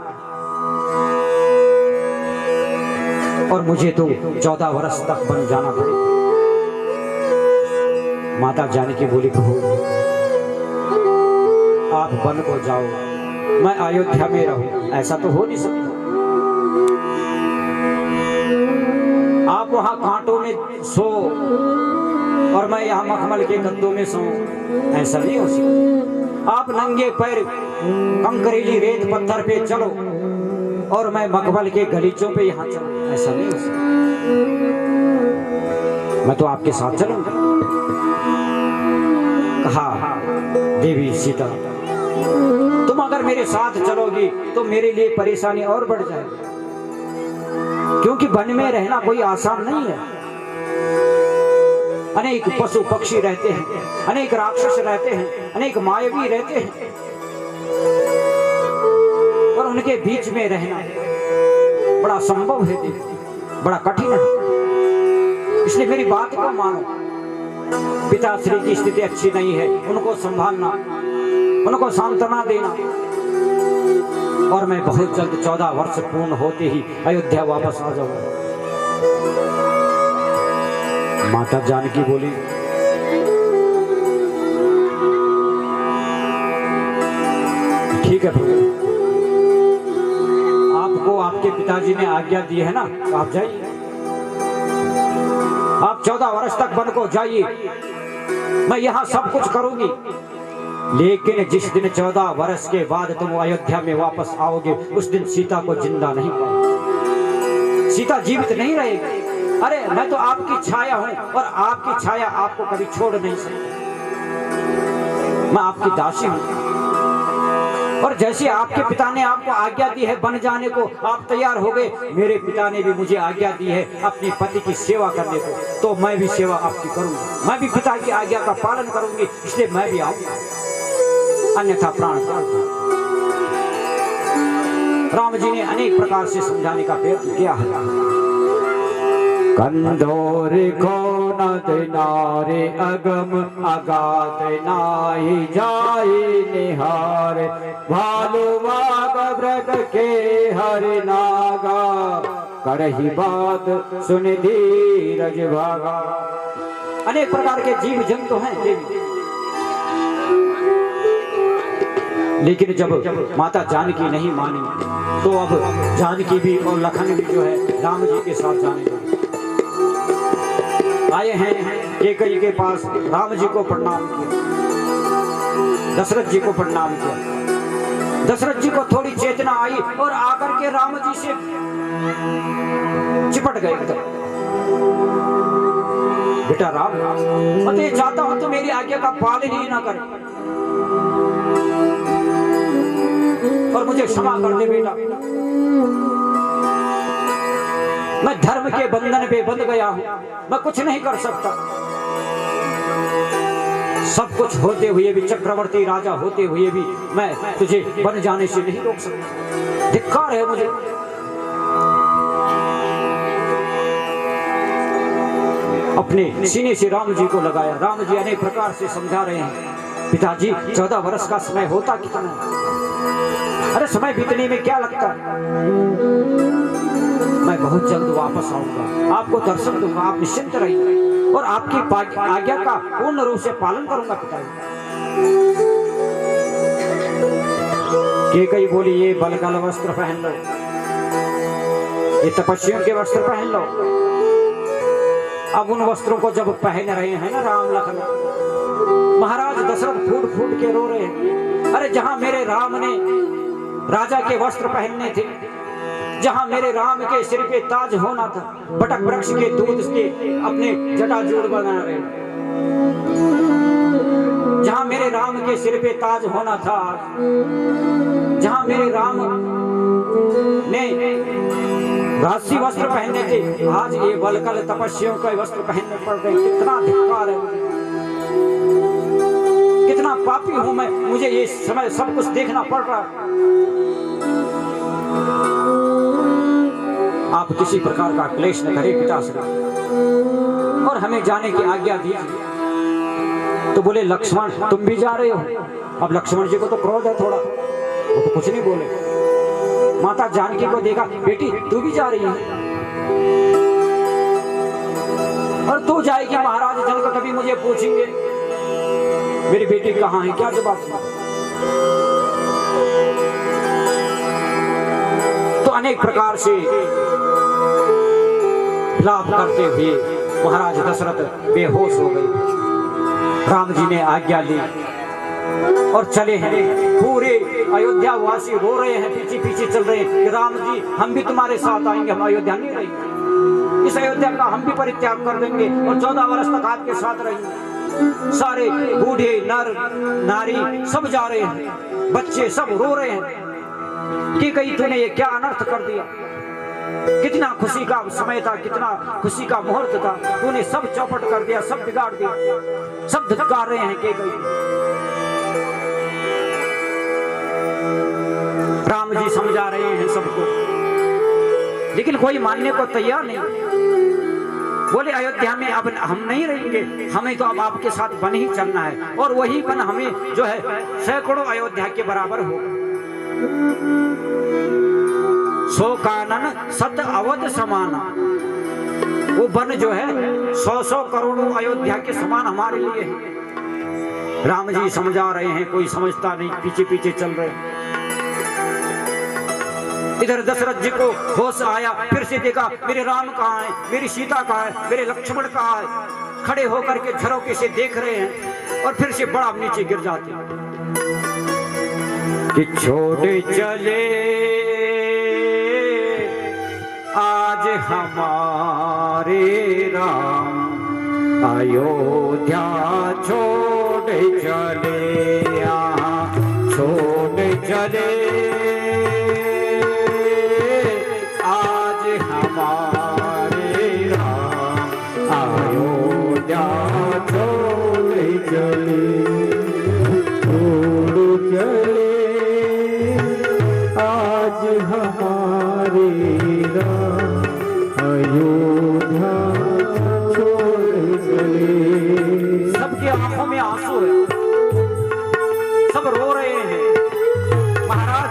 और मुझे तो 14 वर्ष तक बन जाना पड़ेगा। माता जानकी बोली, प्रभु आप वन को जाओ, मैं अयोध्या में रहूं, ऐसा तो हो नहीं सकता। आप वहां कांटों में सो और मैं यहाँ मखमल के गद्दों में सो, ऐसा नहीं हो सकता। आप नंगे पैर कंकरीली रेत पत्थर पे चलो और मैं मखमल के गलीचों पे यहाँ चलूं, ऐसा नहीं हो सकता। मैं तो आपके साथ चलूंगा। कहा, देवी सीता, तुम अगर मेरे साथ चलोगी तो मेरे लिए परेशानी और बढ़ जाएगी, क्योंकि वन में रहना कोई आसान नहीं है। अनेक पशु पक्षी रहते हैं, अनेक राक्षस रहते हैं, अनेक मायावी रहते हैं, और उनके बीच में रहना बड़ा संभव है देवी, बड़ा कठिन है। इसलिए मेरी बात को मानो। पिताश्री की स्थिति अच्छी नहीं है, उनको संभालना, उनको सांत्वना देना, और मैं बहुत जल्द 14 वर्ष पूर्ण होते ही अयोध्या वापस आ जाऊंगा। माता जानकी बोली, ठीक है प्रभु, आपको आपके पिताजी ने आज्ञा दी है ना, तो आप जाइए, आप 14 वर्ष तक वन को जाइए, मैं यहाँ सब कुछ करूंगी। लेकिन जिस दिन 14 वर्ष के बाद तुम अयोध्या में वापस आओगे, उस दिन सीता को जिंदा नहीं पाओगे, सीता जीवित नहीं रहेगी। अरे मैं तो आपकी छाया हूं, और आपकी छाया आपको कभी छोड़ नहीं सकती। मैं आपकी दासी हूं, और जैसे आपके पिता ने आपको आज्ञा दी है बन जाने को, आप तैयार हो गए, मेरे पिता ने भी मुझे आज्ञा दी है अपने पति की सेवा करने को, तो मैं भी सेवा आपकी करूंगी, मैं भी पिता की आज्ञा का पालन करूंगी, इसलिए मैं भी आऊंगा, अन्यथा प्राण त्याग। राम जी ने अनेक प्रकार से समझाने का प्रयत्न किया है। कंदोर को नद नारे अगम अगाध नाहि जाए निहार, भालू बाग व्रत के हरि नागा, करही बात सुन धीरज भागा। अनेक प्रकार के जीव जंतु हैं देवी, लेकिन जब माता जानकी नहीं मानी, तो अब जानकी भी और लखन भी जो है राम जी के साथ जाने लगे। आए हैं कैकेयी के पास, राम जी को प्रणाम किया, दशरथ जी को प्रणाम किया। दशरथ जी को थोड़ी चेतना आई और आकर के राम जी से चिपट गए। बेटा राम, मैं तो चाहता हूं तो मेरी आज्ञा का पालन ही ना करे, और मुझे क्षमा कर दे बेटा, मैं धर्म के बंधन पे बंध गया हूं, मैं कुछ नहीं कर सकता। सब कुछ होते हुए भी, चक्रवर्ती राजा होते हुए भी, मैं तुझे बन जाने से नहीं रोक सकता, धिक्कार है मुझे। अपने सीने से राम जी को लगाया। राम जी अनेक प्रकार से समझा रहे हैं, पिताजी 14 वर्ष का समय होता कितना है, अरे समय बीतने में क्या लगता है, मैं बहुत जल्द वापस आऊंगा, आपको दर्शन दूंगा, आप निश्चिंत रहिए, और आपकी आज्ञा का पूर्ण रूप से पालन करूंगा पिताजी। कैकेयी बोली, ये बलगल वस्त्र पहन लो, ये तपस्वियों के वस्त्र पहन लो। अब उन वस्त्रों को जब पहन रहे हैं ना राम लखन, महाराज दशरथ फूट फूट के रो रहे हैं। अरे जहां मेरे राम ने राजा के वस्त्र पहनने थे, जहां मेरे राम के सिर पे ताज होना था, बटक वृक्ष के दूध से अपने जटाजूड़ बना रहे। जहां मेरे राम के सिर पे ताज होना था, जहां मेरे राम ने राशि वस्त्र पहनने थे, आज ये बलकल तपस्वियों का वस्त्र पहनने पड़ गए। कितना धिक्कार है, कितना पापी हूं मैं, मुझे ये समय सब कुछ देखना पड़ रहा। आप किसी प्रकार का क्लेश न करें पिताश्री, और हमें जाने की आज्ञा दीजिए। तो बोले लक्ष्मण तुम भी जा रहे हो। अब लक्ष्मण जी को तो क्रोध है थोड़ा, वो तो कुछ नहीं बोले। माता जानकी को देखा, बेटी तू भी जा रही है, और तू जाएगी महाराज जनक कभी मुझे पूछेंगे मेरी बेटी कहाँ है, क्या जवाब दूं? तो अनेक प्रकार से विलाप करते हुए महाराज दशरथ बेहोश हो गए। राम जी ने आज्ञा ली और चले हैं। पूरे अयोध्या वासी रो रहे हैं, पीछे पीछे चल रहे हैं कि राम जी हम भी तुम्हारे साथ आएंगे, हम अयोध्या नहीं रहेंगे, इस अयोध्या का हम भी परित्याग कर देंगे और 14 वर्ष तक आपके साथ रहेंगे। सारे बूढ़े नर नारी सब जा रहे हैं, बच्चे सब रो रहे हैं कि कहीं तूने ये क्या अनर्थ कर दिया। कितना खुशी का समय था, कितना खुशी का मुहूर्त था, तूने सब चौपट कर दिया, सब बिगाड़ दिया। सब धिक्कार रहे हैं कि राम जी समझा रहे हैं सबको, लेकिन कोई मानने को तैयार नहीं। बोले अयोध्या में अब हम नहीं रहेंगे, हमें तो अब आपके साथ वन ही चलना है, और वही वन हमें जो है सैकड़ों अयोध्या के बराबर हो। सो कानन सत अवध समाना, वो वन जो है 100 करोड़ों अयोध्या के समान हमारे लिए है। राम जी समझा रहे हैं, कोई समझता नहीं, पीछे पीछे चल रहे हैं। इधर दशरथ जी को होश आया, फिर से देखा मेरे राम कहाँ है, मेरी सीता कहाँ है, मेरे लक्ष्मण कहाँ है। खड़े होकर के झरोके से देख रहे हैं और फिर से बड़ा नीचे गिर जाते हैं कि छोड़े चले आज हमारे राम, अयोध्या छोड़ चले, छोड़ चले आज हमारे राम, अयोध्या छोड़ चले, छोड़ चले आज हमारे राम, अयोध्या छोड़ चले। सबकी आंखों में आंसू है, सब रो रहे हैं। महाराज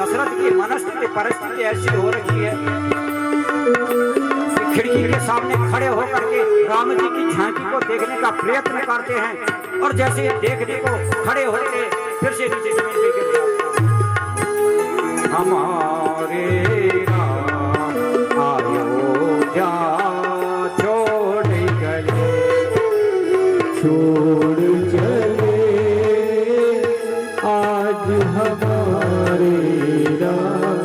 दशरथ की मनस्थिति परिस्थिति ऐसी हो रखी है, खिड़की के सामने खड़े होकर के राम जी की झांकी को देखने का प्रयत्न करते हैं, और जैसे देखने को खड़े होते फिर से नीचे जमीन पे गिर जाते हैं। हमारे राम अयोध्या छोड़ गए, छोड़ चले आज हमारे राम,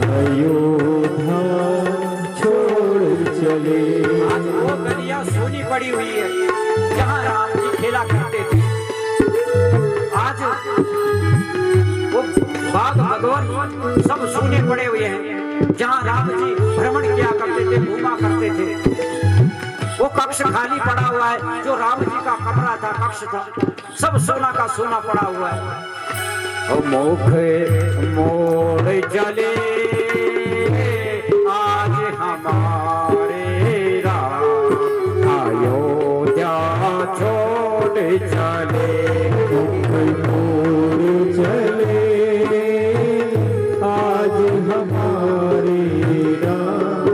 अयोध्या छोड़ चले। आज वो गलियां सोनी पड़ी हुई है जहाँ राम जी खेला करते थे। आज वो बाग भगवान सब सोने पड़े हुए हैं जहाँ राम जी भ्रमण किया करते थे, घूमा करते थे। वो कक्ष खाली पड़ा हुआ है जो राम जी का कमरा था, कक्ष था, सब सोना का सोना पड़ा हुआ है। मुख मोड़ चले आज हमारे राम, अयोध्या छोड़ चले, मुख मोड़ चले आज हमारे राम,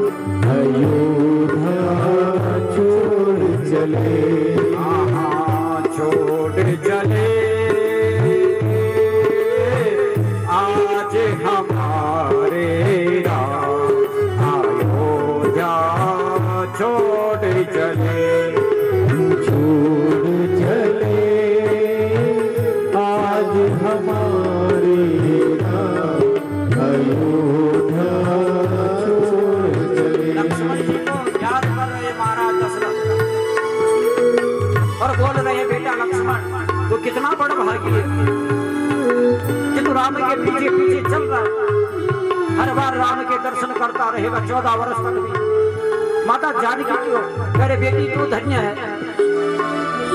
अयोध्या छोड़ चले। छोड़ चले आज हमारे राम, अयोध्या छोड़ चले, छोड़ चले आज हमारे राम, अयोध्या छोड़ चले। लक्ष्मण जी को याद कर रहे महाराज दशरथ और बोल रहे बेटा लक्ष्मण तो कितना बड़ा भागी है कि तू राम के पीछे पीछे चल रहा है, हर बार राम के दर्शन करता रहेगा 14 वर्ष तक भी। माता जानकी क्यों मेरे बेटी तू धन्य है,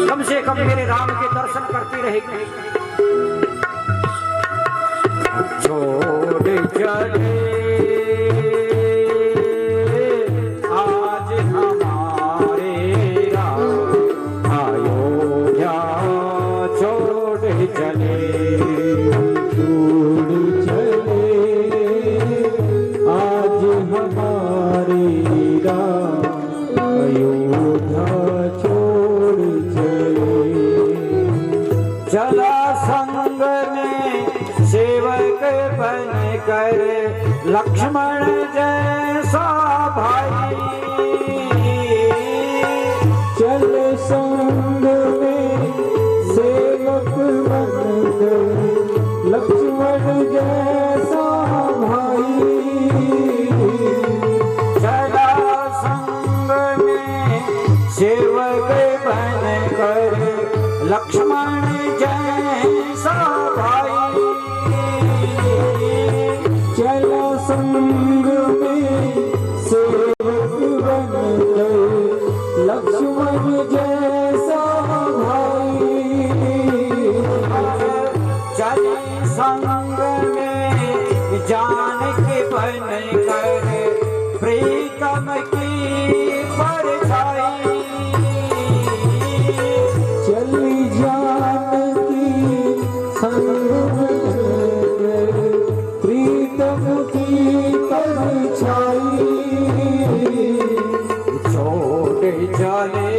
कम से कम मेरे राम के दर्शन करती रहेगी। छोड़ चले आज हमारे राम, अयोध्या छोड़ चले, छोड़ चले आज हमारे राम, अयोध्या छोड़ चले। चला संग में सेवक बन कर लक्ष्मण जैसा भाई, चल संग में सेवक बनकर लक्ष्मण जैसा भाई, चला संग में सेवक सेवक बन कर लक्ष्मण जैसा भाई। चला संग में सेवक बनकर लक्ष्मण जैसा भाई। चले संग में जानकी बन कर प्रीतम की परछाई। चली जानकी संग में प्रीतम की परछाई। छोड़ चले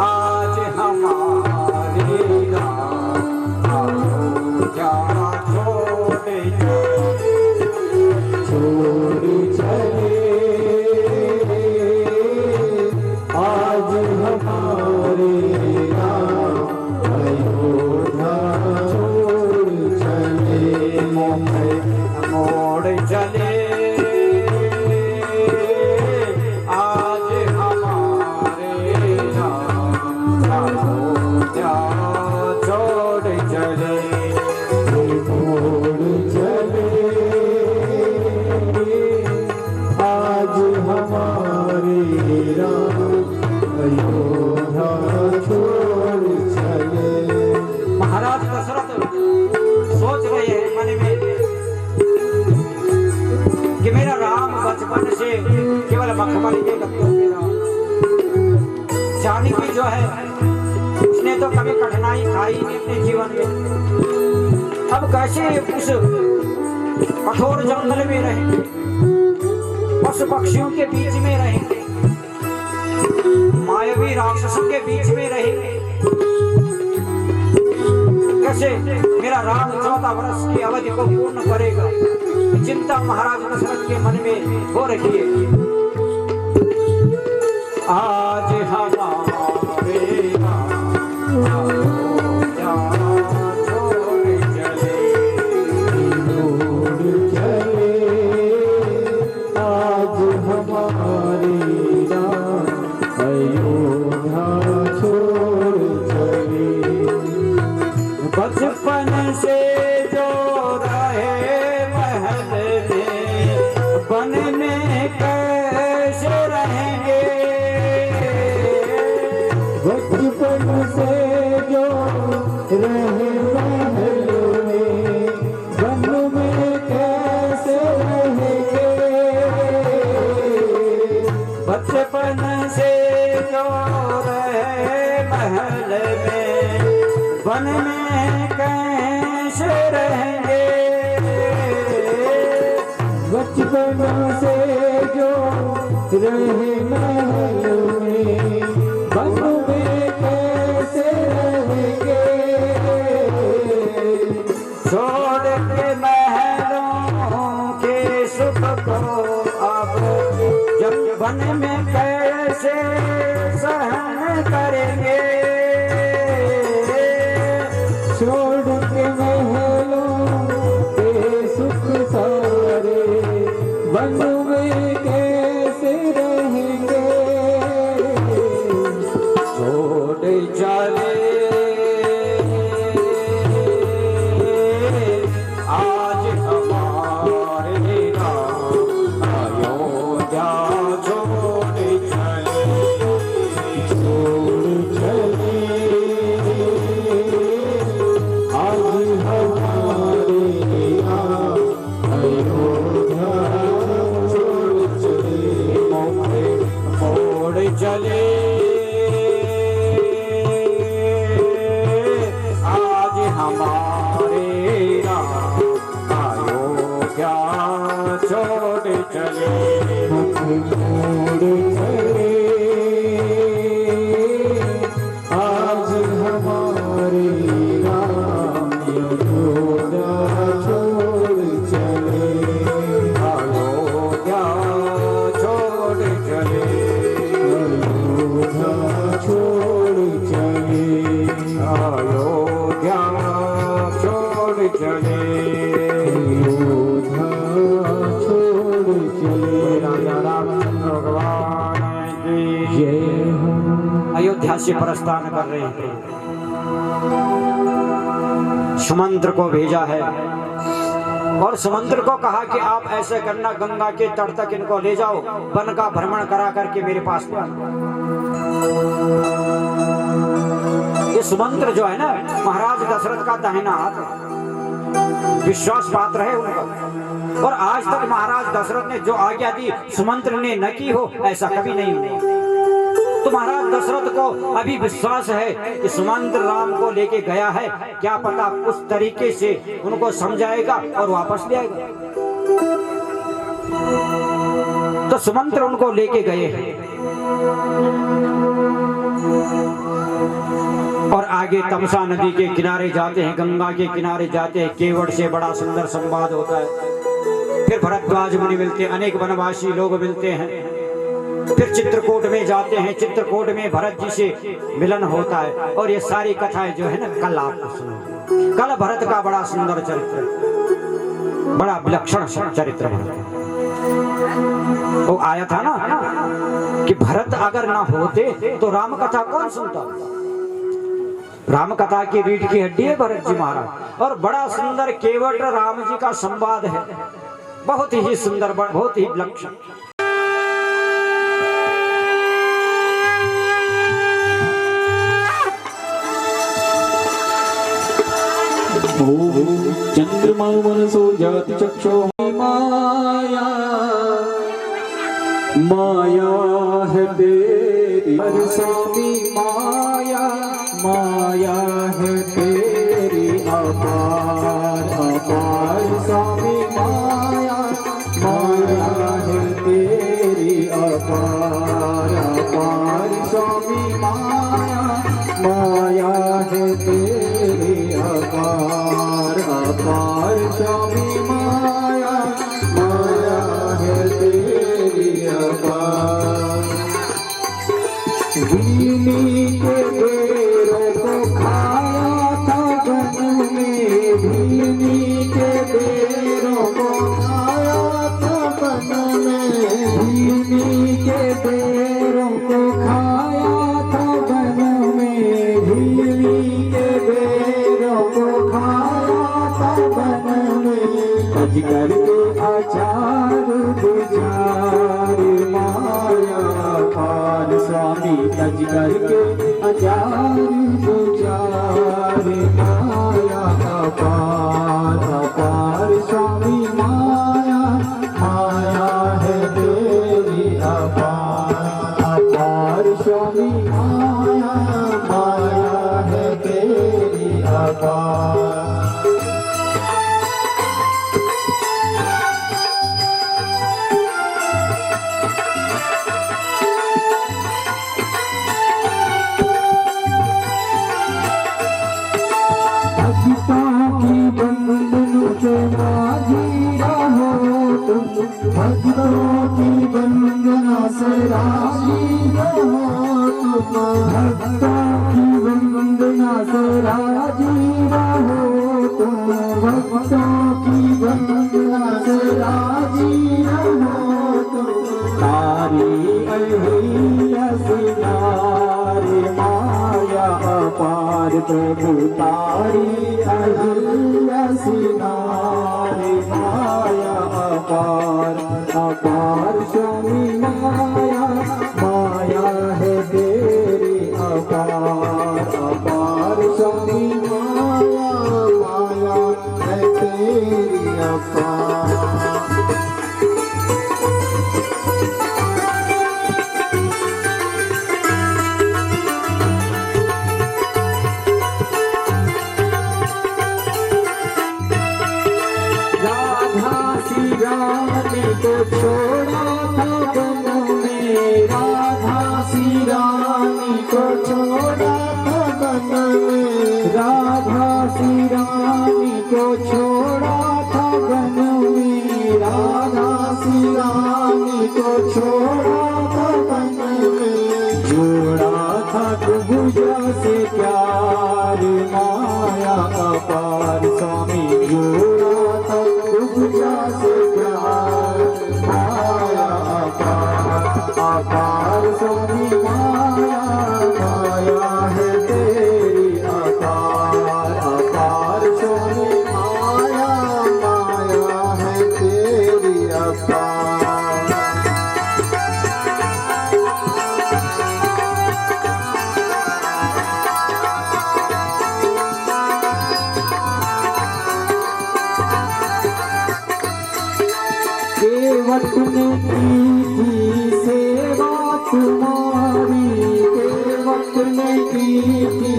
आज हमारी राम, क्या छोड़ चले आज हमारे राम, अयोध्या छोड़ चले। मोड़ चले आज हमारे राम, अयोध्या छोड़ चले। मोड़ चले आज हमारे राम, अयोध्या छोड़ चले। महाराज दशरथ सोच रहे हैं मन में कि मेरा राम बचपन से केवल मखमली के लगते हुए रहा। जानकी जो है उसने तो कभी कठिनाई खाई नहीं अपने जीवन में। अब कैसे उस कठोर जंगल में रहेंगे, पशु पक्षियों के बीच में रहेंगे, मायावी राक्षसों के बीच में रहेंगे। कैसे मेरा राम 14 वर्ष की अवधि को पूर्ण करेगा, चिंता महाराज दशरथ के मन में हो रही है। आज हमारे अयोध्या छोड़ चले। मोड़ चले आज हमारे राम, अयोध्या छोड़ चले। बचपन से जो रहे महल में, वन में कैसे रहेंगे। बचपन से जो रहे महल में, वन में कैसे रहेंगे। बचपन से जो रहे महल में, वन में कैसे रहेंगे। बचपन से जो रहे महल में, वन में कैसे रहेंगे। छोड़ के महलों के सुख को अब जब वन में कैसे सहन करेंगे। छोड़ के महलों के सुख सारे, वन में कैसे रहेंगे। छोड़ चले आज हमारे राम, अयोध्या छोड़ चले। छोड़ चले आज हमारे राम, अयोध्या छोड़ चले। मोड़ चले आज हमारे राम, अयोध्या छोड़ चले। मोड़ चले आज हमारे राम, अयोध्या छोड़ चले। अयोध्या छोड़ चले। अयोध्या छोड़ चले। अयोध्या छोड़ चले। अयोध्या छोड़ चले। राजा राम रामचंद्र भगवान की जय हो। अयोध्या से प्रस्थान कर रहे थे, सुमंत्र को भेजा है और सुमंत्र को कहा कि आप ऐसे करना, गंगा के तट तक इनको ले जाओ, वन का भ्रमण करा करके मेरे पास ले आओ। ये सुमंत्र जो है ना, महाराज दशरथ का दाहिना हाथ, विश्वास पात्र है उनका, और आज तक महाराज दशरथ ने जो आज्ञा दी सुमंत्र ने न की हो, ऐसा कभी नहीं हुआ। तो महाराज दशरथ को अभी विश्वास है कि सुमंत्र राम को लेके गया है, क्या पता उस तरीके से उनको समझाएगा और वापस ले आएगा। तो सुमंत्र उनको लेके गए हैं और आगे तमसा नदी के किनारे जाते हैं, गंगा के किनारे जाते हैं। केवट से बड़ा सुंदर संवाद होता है। फिर भरद्वाज मुनि मिलते हैं, अनेक वनवासी लोग मिलते हैं। फिर चित्रकूट में जाते हैं, चित्रकूट में भरत जी से मिलन होता है। और ये सारी कथाएं जो है ना, कल आपको सुनो। कल भरत का बड़ा सुंदर चरित्र, बड़ा विलक्षण चरित्र भरत वो आया था ना कि भरत अगर ना होते तो राम कथा कौन सुनता। राम कथा की रीढ़ की हड्डी है भरत जी महाराज, और बड़ा सुंदर केवट राम जी का संवाद है, बहुत ही सुंदर, बहुत ही विलक्षण। चंद्रमा मनसो जाति चक्षो माया, माया है तेरी हर स्वामी माया, माया है तेरी अपार अपार स्वामी माया, माया है तेरी अपार अपार स्वामी माया, माया है तेरी अपार अपार स्वामी माया, माया है तेरी अपार। भीनी के बेरों को खाया था वन में, भीनी के बेरों को खाया था वन में, भीनी के बेरों को खाया था वन में, भीनी के बेरों को खाया था वन में। अजगर के आचार गुजार माया पार स्वामी, अजगर के आचार गुजार माया पार अपार स्वामी माया, माया है तेरी अपार अपार स्वामी माया, माया है तेरी अपार। भक्तों की वंदना से राजी रहो तुम, भक्तों की वंदना से राजी रहो तुम, भक्तों की वंदना से राजी रहो तुम। तारी अहिल्या सिनारी माया अपार प्रभु, तारी अहिल्या सिनारी माया अपार अपार स्वामी माया, माया है तेरी अपार अपार स्वामी माया, माया है तेरी अपार। को छोड़ा था वन में, राधा सी रानी को छोड़ा था वन में, राधा सी रानी को छोड़ा था वन में, राधा सी रानी को छोड़ा था वन में। जोड़ा था कुबुजा से प्यार माया अपार स्वामी, जोड़ा था कुबुजा से प्यार माया अपार अपार स्वामी माया माया है तेरी अपार अपार स्वामी माया माया है तेरी अपार केवट ने की थी सेवा तुम्हारी केवट ने की थी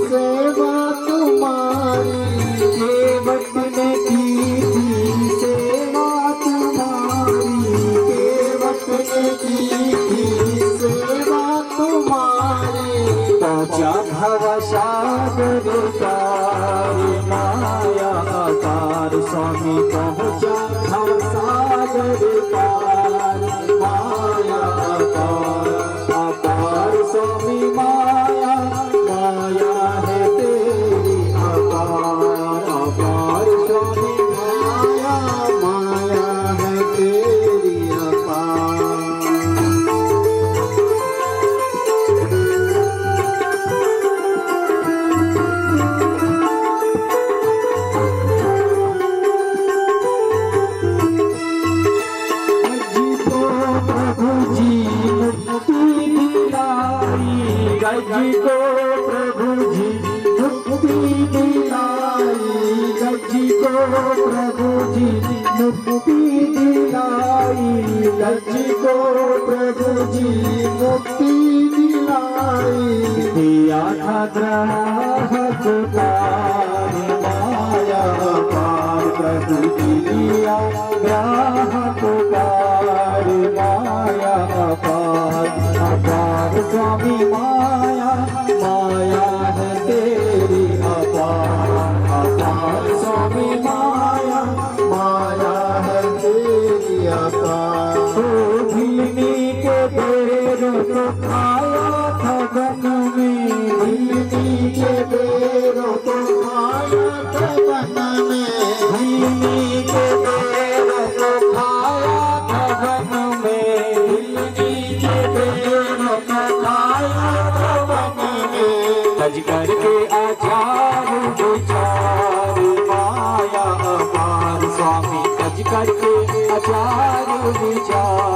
सेवा तुम्हारी केवट ने की थी सेवा तुम्हारी केवट ने की थी सेवा तुम्हारी पहुँचा भवसागर तारी माया अपार स्वामी पहुँचा भवसागर तारी माया अपार स्वामी माया माया है तेरी अपार अपार स्वामी माया माया है तेरी अपार गज को प्रभु जी मुक्ति दिलाई गज को प्रभु जी मुक्ति दिलाई गज को प्रभु जी मुक्ति दिलाई दिया था ग्राहक तारी माया पार प्रभु जी दिया ग्राहक तारी माया पार अपार स्वामी माया माया है तेरी अपार अपार स्वामी माया माया है तेरी अपार भीनी के बेर को खाया था वन में भीनी के बेर को खाया था वन में भीनी के बेर को खाया था वन में भीनी के बेर को खाया था वन में तज करके आचार विचार माया अपार स्वामी तज करके आचार विचार